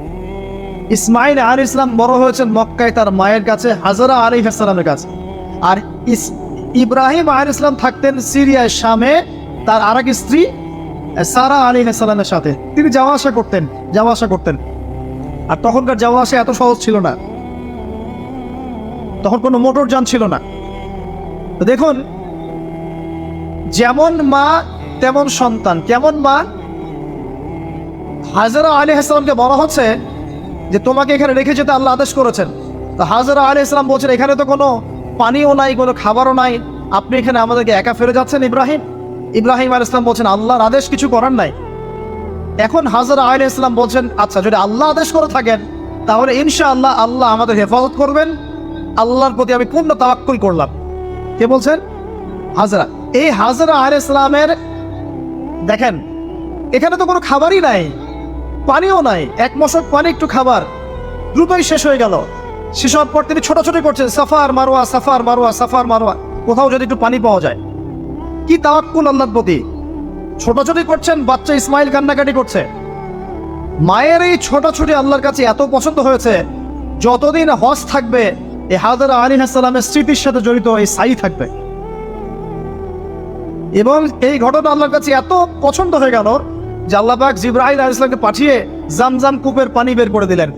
ইসমাইল আলাইহিস সালাম বড় হয়েছেন মক্কায় তার মায়ের কাছে, হাজরা আলাইহিস সালামের কাছে। আর ইব্রাহিম আলাইহিস সালাম থাকতেন সিরিয়ায়, শামে, তার আরেক স্ত্রী সারা আলাইহিস সালামের সাথে। তিনি যাওয়া আসা করতেন। আর তখনকার যাওয়া আসা এত সহজ ছিল না, তখন কোনো মোটর যান ছিল না। তো দেখুন যেমন মা তেমন সন্তান। কেমন মা? হাজরা আলাইহিস সালামকে বলা হচ্ছে যে তোমাকে এখানে রেখে যেতে আল্লাহ আদেশ করেছেন। তো হাজরা আলাইহিস সালাম বলছেন, এখানে তো কোনো পানিও নাই, কোনো খাবারও নাই, আপনি এখানে আমাদেরকে একা ফেলে যাচ্ছেন ইব্রাহিম আলাইহিস সালাম বলছেন আল্লাহর আদেশ, কিছু করার নাই। এখন হাজরা আলাইহিস সালাম বলছেন, আচ্ছা যদি আল্লাহ আদেশ করে থাকেন তাহলে ইনশাআল্লাহ আল্লাহ আমাদের হেফাজত করবেন, আল্লাহর প্রতি আমি পূর্ণ তাওয়াক্কুল করলাম। কে বলছেন? হাজরা। এই হাজরা আলাইহিস সালামের দেখেন এখানে তো কোনো খাবারই নাই, পানিও নাই, এক মশক পানি, একটু খাবার, দ্রুতই শেষ হয়ে গেল। শেষ হওয়ার পর তিনি ছোটাছুটি করছেন, suffer Marwah, suffer Marwah, suffer Marwah, কোথাও যদি একটু পানি পাওয়া যায়। কি তাওয়াক্কুল আল্লাহর প্রতি, ছোটাছুটি করছেন। বাচ্চা ইসমাইল কান্নাকাটি করছে। মায়ের এই ছোটাছুটি আল্লাহর কাছে এত পছন্দ হয়েছে, যতদিন হজ থাকবে এই হাজরা আলাইহিস সালামের স্মৃতির সাথে জড়িত এই সাই থাকবে। এবং এই ঘটনা আল্লাহর কাছে এত পছন্দ হয়ে গেল যে আল্লাহ পাক জিবরাইল আলাইহিস সালামকে পাঠিয়ে জামজাম কূপের পানি বের করে দিলেন,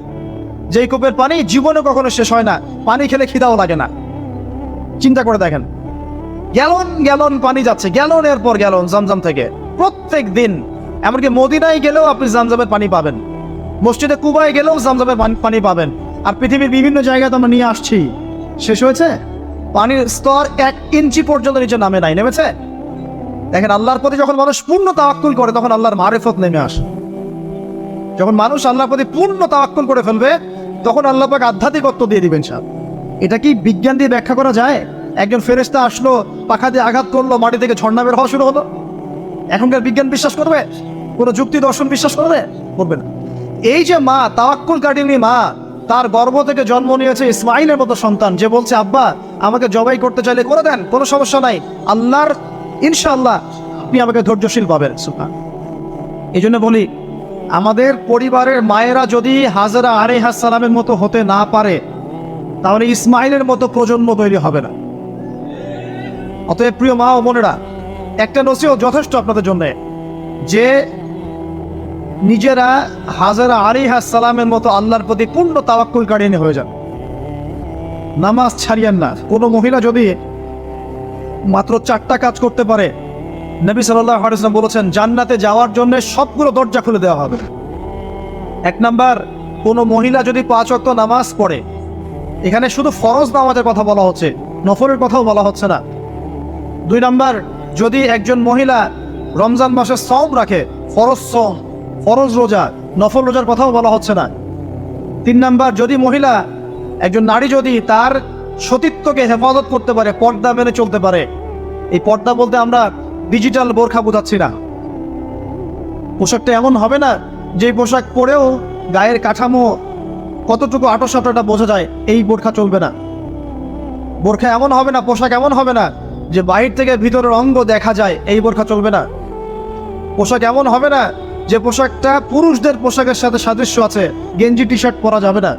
যেই কূপের পানি জীবনে কখনো শেষ হয় না, পানি খেলে খিদাও লাগে না। চিন্তা করে দেখেন, গ্যালন গ্যালন পানি যাচ্ছে, গ্যালনের পর গ্যালন জামজাম থেকে প্রত্যেক দিন। এমনকি মদিনায় গেলেও আপনি জামজামের পানি পাবেন, মসজিদে কুবায় গেলেও জামজামের পানি পাবেন। আর পৃথিবীর বিভিন্ন জায়গায় তো আমরা নিয়ে আসছি, শেষ হয়েছে? পানির স্তর 1 ইঞ্চি পর্যন্ত নিচে নামে নাই, নেমেছে? দেখেন আল্লাহর প্রতি যখন মানুষ পূর্ণ তাওয়াক্কুল করে তখন আল্লাহর মারিফত নেমে আসে। যখন মানুষ আল্লাহর প্রতি পূর্ণ তাওয়াক্কুল করে ফেলবে তখন আল্লাহ পাক আধ্যাত্মিকত্ব দিয়ে দিবেন সব। এটা কি বিজ্ঞান দিয়ে ব্যাখ্যা করা যায়? একজন ফেরেশতা আসলো, পাখা দিয়ে আঘাত করলো, মাটি থেকে ঝর্ণা বের হওয়া শুরু হলো। এখনকার বিজ্ঞান বিশ্বাস করবে? কোনো যুক্তি দর্শন বিশ্বাস করবে? করবে না। এই যে মা, তাওয়াক্কুল কাটিনী মা, তার গর্ভ থেকে জন্ম নিয়েছে ইসমাইলের মতো সন্তান, যে বলছে আব্বা আমাকে জবাই করতে চাইলে করে দেন, কোনো সমস্যা নাই, আল্লাহর ইনশাআল্লাহ আপনি আমাকে ধৈর্যশীল পাবেন। এই জন্য বলি, আমাদের পরিবারের মায়েরা যদি হাজরা আলাইহিস সালামের মতো হতে না পারে তাহলে ইসমাইলের মতো প্রজন্ম তৈরি হবে না। অতএব প্রিয় মা ও বোনেরা, একটা নসিহত যথেষ্ট আপনাদের জন্য, যে নিজেরা হাজরা আলাইহিস সালামের মতো আল্লাহর প্রতি পূর্ণ তাওয়াক্কুল কারিনী হয়ে যান, নামাজ ছাড়িয়েন না। কোনো মহিলা যদি মাত্র 4টা কাজ করতে পারে, নবী সাল্লাল্লাহু আলাইহি ওয়াসাল্লাম বলেছেন জান্নাতে যাওয়ার জন্য সবগুলো দরজা খুলে দেওয়া হবে। 1 নাম্বার, কোনো মহিলা যদি 5 ওয়াক্ত নামাজ পড়ে, এখানে শুধু ফরজ নামাজের কথা বলা হচ্ছে, নফলের কথাও বলা হচ্ছে না। 2 নাম্বার, যদি একজন মহিলা রমজান মাসে সওম রাখে, ফরজ সওম, ফরজ রোজা, নফল রোজার কথাও বলা হচ্ছে না। 3 নাম্বার, যদি মহিলা, একজন নারী যদি তার সতীত্বকে হেফাজত করতে পারে, পর্দা মেনে চলতে পারে। এই পর্দা বলতে আমরা ডিজিটাল বোরখা বোঝাচ্ছি না। পোশাকটা এমন হবে না যে পোশাক পরেও গায়ের কাঠামো কতটুকু আটোসাটোটা বোঝা যায়, এই বোরখা চলবে না। বোরখা এমন হবে না, পোশাক এমন হবে না যে বাহির থেকে ভিতরের অঙ্গ দেখা যায়, এই বোরখা চলবে না। পোশাক এমন হবে না যে পোশাকটা পুরুষদের পোশাকের সাথে সাদৃশ্য আছে, গেঞ্জি টি শার্ট পরা যাবে না।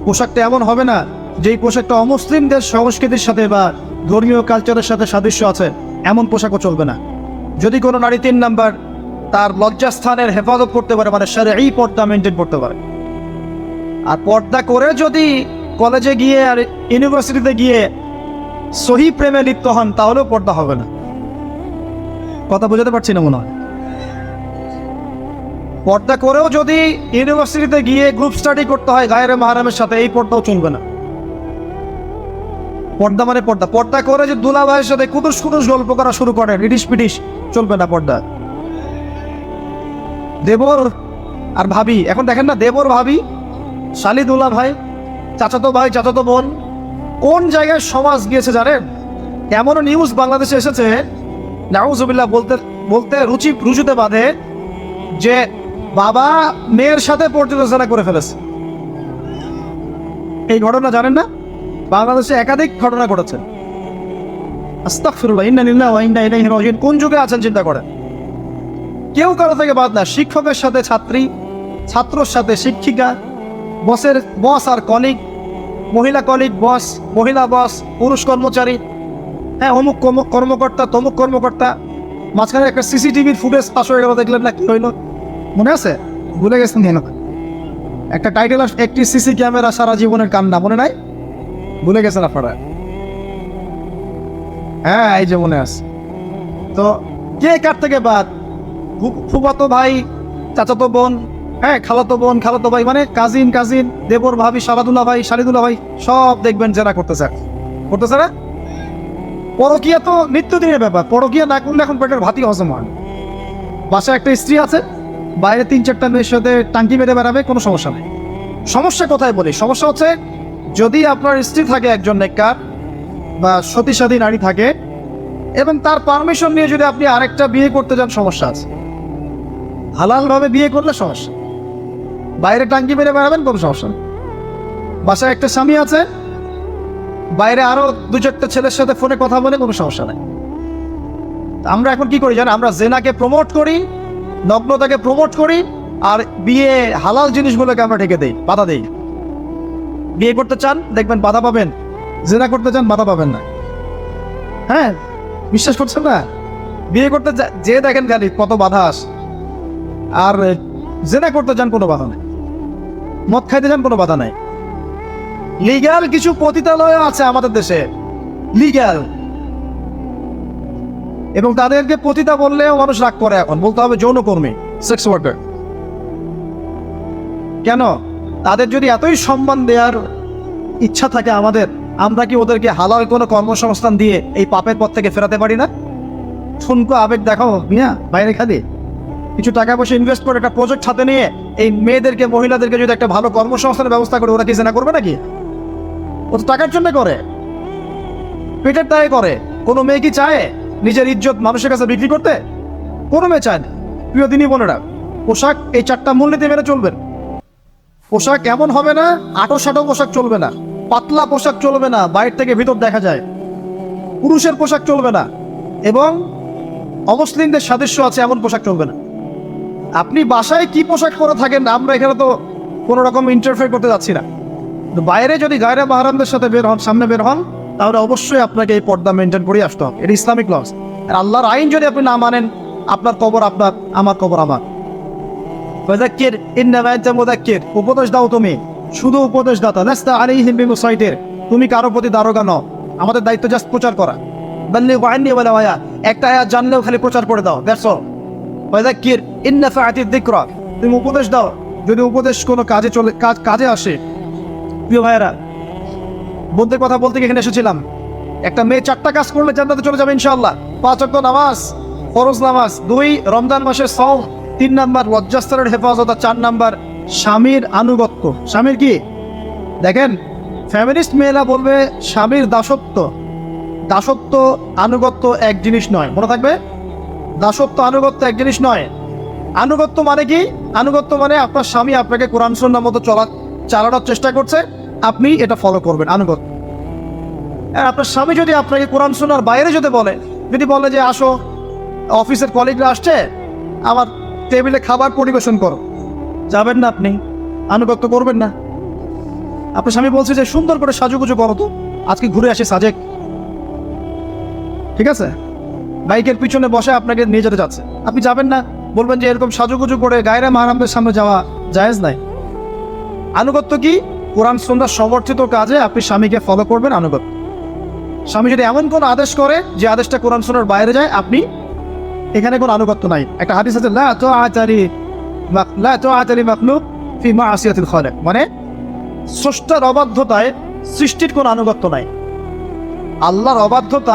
পোশাকটা এমন হবে না যেই পোশাকটা অমুসলিমদের সংস্কৃতির সাথে বা ধর্মীয় কালচারের সাথে সাদৃশ্য আছে, এমন পোশাকও চলবে না। যদি কোনো নারী 3 নাম্বার তার লজ্জাস্থানের হেফাজত করতে পারে, মানে শারঈ পর্দা মেনটেন করতে পারে, আর পর্দা করে যদি কলেজে গিয়ে আর ইউনিভার্সিটিতে গিয়ে সহি প্রেমে লিপ্ত হন, তাহলেও পর্দা হবে না। কথা বোঝাতে পারছি না মনে হয়। পর্দা করেও যদি ইউনিভার্সিটিতে গিয়ে গ্রুপ স্টাডি করতে হয় গায়ের মাহরামের সাথে, এই পর্দাও চলবে না। পর্দা মানে পর্দা। পর্দা করে যে দুলা ভাইয়ের সাথে কুটুস কুটুস গল্প করা শুরু করে, রিডিস পিটিস, চলবে না পর্দা। দেবর আর ভাবি, এখন দেখেন না, দেবর ভাবি, শালি দুলা ভাই, চাচাতো ভাই চাচাতো বোন, কোন জায়গায় সমাজ গিয়েছে জানেন? এমনও নিউজ বাংলাদেশে এসেছে, নাউজুবিল্লাহ বলতে বলতে রুচুতে বাঁধে, যে বাবা মেয়ের সাথে পর্যালোচনা করে ফেলেছে। এই ঘটনা জানেন না? বাংলাদেশে একাধিক ঘটনা ঘটেছে। আস্তাগফিরুল্লাহ, ইন্না লিল্লাহি ওয়া ইন্না ইলাইহি রাজিউন। কোন যুগে আছেন চিন্তা করেন। কেউ কারো থেকে বাদ না, শিক্ষকের সাথে ছাত্রী, ছাত্রর সাথে শিক্ষিকা, বস আর কলিগ, মহিলা কলিগ বস, মহিলা বস, পুরুষ কর্মচারী, হ্যাঁ অমুক কর্মকর্তা তমুক কর্মকর্তা। মাঝখানে একটা সিসিটিভির ফুটেজ পাস হয়ে গেল, দেখলেন না কি হইল? মনে আছে? ভুলে গেছেন কেন? একটা টাইটেল, একটি সিসি ক্যামেরা সারা জীবনের কান্না, মনে নাই? ভুলে গেছেন আপনারা? হ্যাঁ, এই যে মনে আছে। তো কে কার থেকে বাদ? ফুফাতো ভাই, চাচাতো বোন, হ্যাঁ খালাতো বোন, খালাতো ভাই, মানে কাজিন, দেবর ভাবি, শালাদুল্লাহ ভাই, শালিদুল্লাহ ভাই, সব দেখবেন যারা করতেছে না। পরকিয়া তো নিত্যদিনের ব্যাপার। পরকিয়া না করলে এখন পেটের ভাতই হজম হয়। বাসায় একটা স্ত্রী আছে, বাইরে 3-4টা মেয়ের সাথে টাঙ্কি মেরে বেড়াবে, কোনো সমস্যা নেই। সমস্যা কোথায় বলি? সমস্যা হচ্ছে যদি আপনার স্ত্রী থাকে একজন নেককার বা সতীসাধী নারী থাকে, এবং তার পারমিশন নিয়ে যদি আপনি আরেকটা বিয়ে করতে যান, সমস্যা আছে। হালালভাবে বিয়ে করলে সমস্যা, বাইরে টাঙ্কি মেরে বেড়াবেন, কোনো সমস্যা নেই। বাসায় একটা স্বামী আছে, বাইরে আরো 2-4টা ছেলের সাথে ফোনে কথা বলে, কোনো সমস্যা নেই। আমরা এখন কি করি জানেন? আমরা জেনাকে প্রমোট করি, নগ্নতাকে প্রমোট করি, আর বিয়ে হালাল জিনিসগুলোকে আমরা ঢেকে দেই, বাধা দেই। বিয়ে করতে চান, দেখবেন বাধা পাবেন। জেনা করতে চান, বাধা পাবেন না। হ্যাঁ, বিশ্বাস করছেন না? বিয়ে করতে যে দেখেন খালি কত বাধা আসে, আর জেনা করতে চান, কোনো বাধা নেই। মদ খাইতে চান, কোনো বাধা নাই। লিগ্যাল কিছু পতিতালয় আছে আমাদের দেশে, লিগ্যাল, এবং তাদেরকে পতিতা বললেও মানুষ রাগ করে। এখন বলতে হবে যৌনকর্মী, সেক্স ওয়ার্কার। কেন? তাদের যদি এতই সম্মান দেওয়ার ইচ্ছা থাকে আমাদের, আমরা কি ওদেরকে হালাল কোনো কর্মসংস্থান দিয়ে এই পাপের পথ থেকে ফেরাতে পারি না? ঠুনকো আবেগ দেখাও মিয়া, বাইরে খালি কিছু টাকা পয়সা ইনভেস্ট করে একটা প্রজেক্ট হাতে নিয়ে এই মেয়েদেরকে, মহিলাদেরকে যদি একটা ভালো কর্মসংস্থানের ব্যবস্থা করে, ওরা কি জেনা করবে নাকি? ও তো টাকার জন্য করে, পেটের দায়ে করে। কোনো মেয়ে কি চায় নিজের ইজ্জত মানুষের কাছে বিক্রি করতে? কোনো মেয়ে চায় না। প্রিয় দিনী বোনেরা, পোশাক এই 4টা মূলনীতি মেনে চলবেন। পোশাক এমন হবে না, আটো পোশাক চলবে না, পাতলা পোশাক চলবে না, বাইরে থেকে ভিতর দেখা যায়। পুরুষের পোশাক চলবে না, এবং অমুসলিমদের সাদৃশ্য আছে এমন পোশাক চলবে না। আপনি বাসায় কি পোশাক পরে থাকেন, আমরা এখানে তো কোনো রকম ইন্টারফেয়ার করতে যাচ্ছি না। বাইরে যদি গায়রে মাহরামদের সাথে বের হন, সামনে বের হন, তাহলে অবশ্যই আপনাকে এই পর্দা মেনটেন করে আসতে হবে। এটা ইসলামিক লস। আর আল্লাহর আইন যদি আপনি না মানেন, আপনার কবর আপনার, আমার কবর আমার। ফাযাক্কির ইন্নামা আনতা মুযাক্কির, উপদেশ দাও তুমি, শুধু উপদেশ দাতা। লাস্তা আলাইহিম বিমুসাইতির, তুমি কারো প্রতি দারোগা নও। আমাদের দায়িত্ব জাস্ট প্রচার করা। বাল্লিগু আন্নী ওয়ালাউ আয়া, একটা আয়াত জানলেও খালি প্রচার করে দাও, দ্যাটস অল। ফাযাক্কির ইন নাফাআতিয যিকরা, তুমি উপদেশ দাও যদি উপদেশ কোনো কাজে আসে। প্রিয় ভাইয়েরা, বন্ধুদের কথা বলতে এখানে এসেছিলাম। একটা মেয়ে 4টা কাজ করলে জান্নাতে চলে যাবে ইনশাআল্লাহ। 5 ওয়াক্ত নামাজ, ফরজ নামাজ, 2 রমজান মাসের সওম, 3 নাম্বার লজ্জাস্থানের হেফাজত, 4 নাম্বার স্বামীর আনুগত্য। স্বামীর কি দেখেন, ফ্যামিলিস্ট মেয়েরা বলবে স্বামীর দাসত্ব। দাসত্ব আনুগত্য এক জিনিস নয়, মনে থাকবে। দাসত্ব আনুগত্য এক জিনিস নয়। আনুগত্য মানে কি? আনুগত্য মানে আপনার স্বামী আপনাকে কোরআন সুন্নাহর মতো চালানোর চেষ্টা করছে, আপনি এটা ফলো করবেন, আনুগত্য। আর আপনার স্বামী যদি আপনাকে কোরআন সুন্নাহর বাইরে যদি বলে যে আসো, অফিসের কলিগরা আসছে, আমার টেবিলে খাবার পরিবেশন করো, যাবেন না আপনি? আনুগত্য করবেন না? আপনার স্বামী বলছে যে সুন্দর করে সাজুগুজু করো, তো আজকে ঘুরে আসি সাজেক, ঠিক আছে? বাইকের পিছনে বসে আপনাকে নিয়ে যেতে যাচ্ছে, আপনি যাবেন না? বলবেন যে এরকম সাজুগুজু করে গায়রে মাহরামদের সামনে যাওয়া জায়েজ নাই। আনুগত্য কি? কোরআন সুন্নাহ সমর্থিত কাজে আপনি স্বামীকে ফলো করবেন, আনুগত্য। স্বামী যদি এমন কোন আদেশ করে যে আদেশটা কোরআন সুন্নাহর বাইরে যায়, আপনি এখানে কোনো আনুগত্য নাই। একটা হাদিস আছে, লা তুআতারি মাখলুক ফি মা'সিয়াতিল খালিক, মানে স্রষ্টার অবাধ্যতায় সৃষ্টির কোনো আনুগত্য নাই। আল্লাহর অবাধ্যতা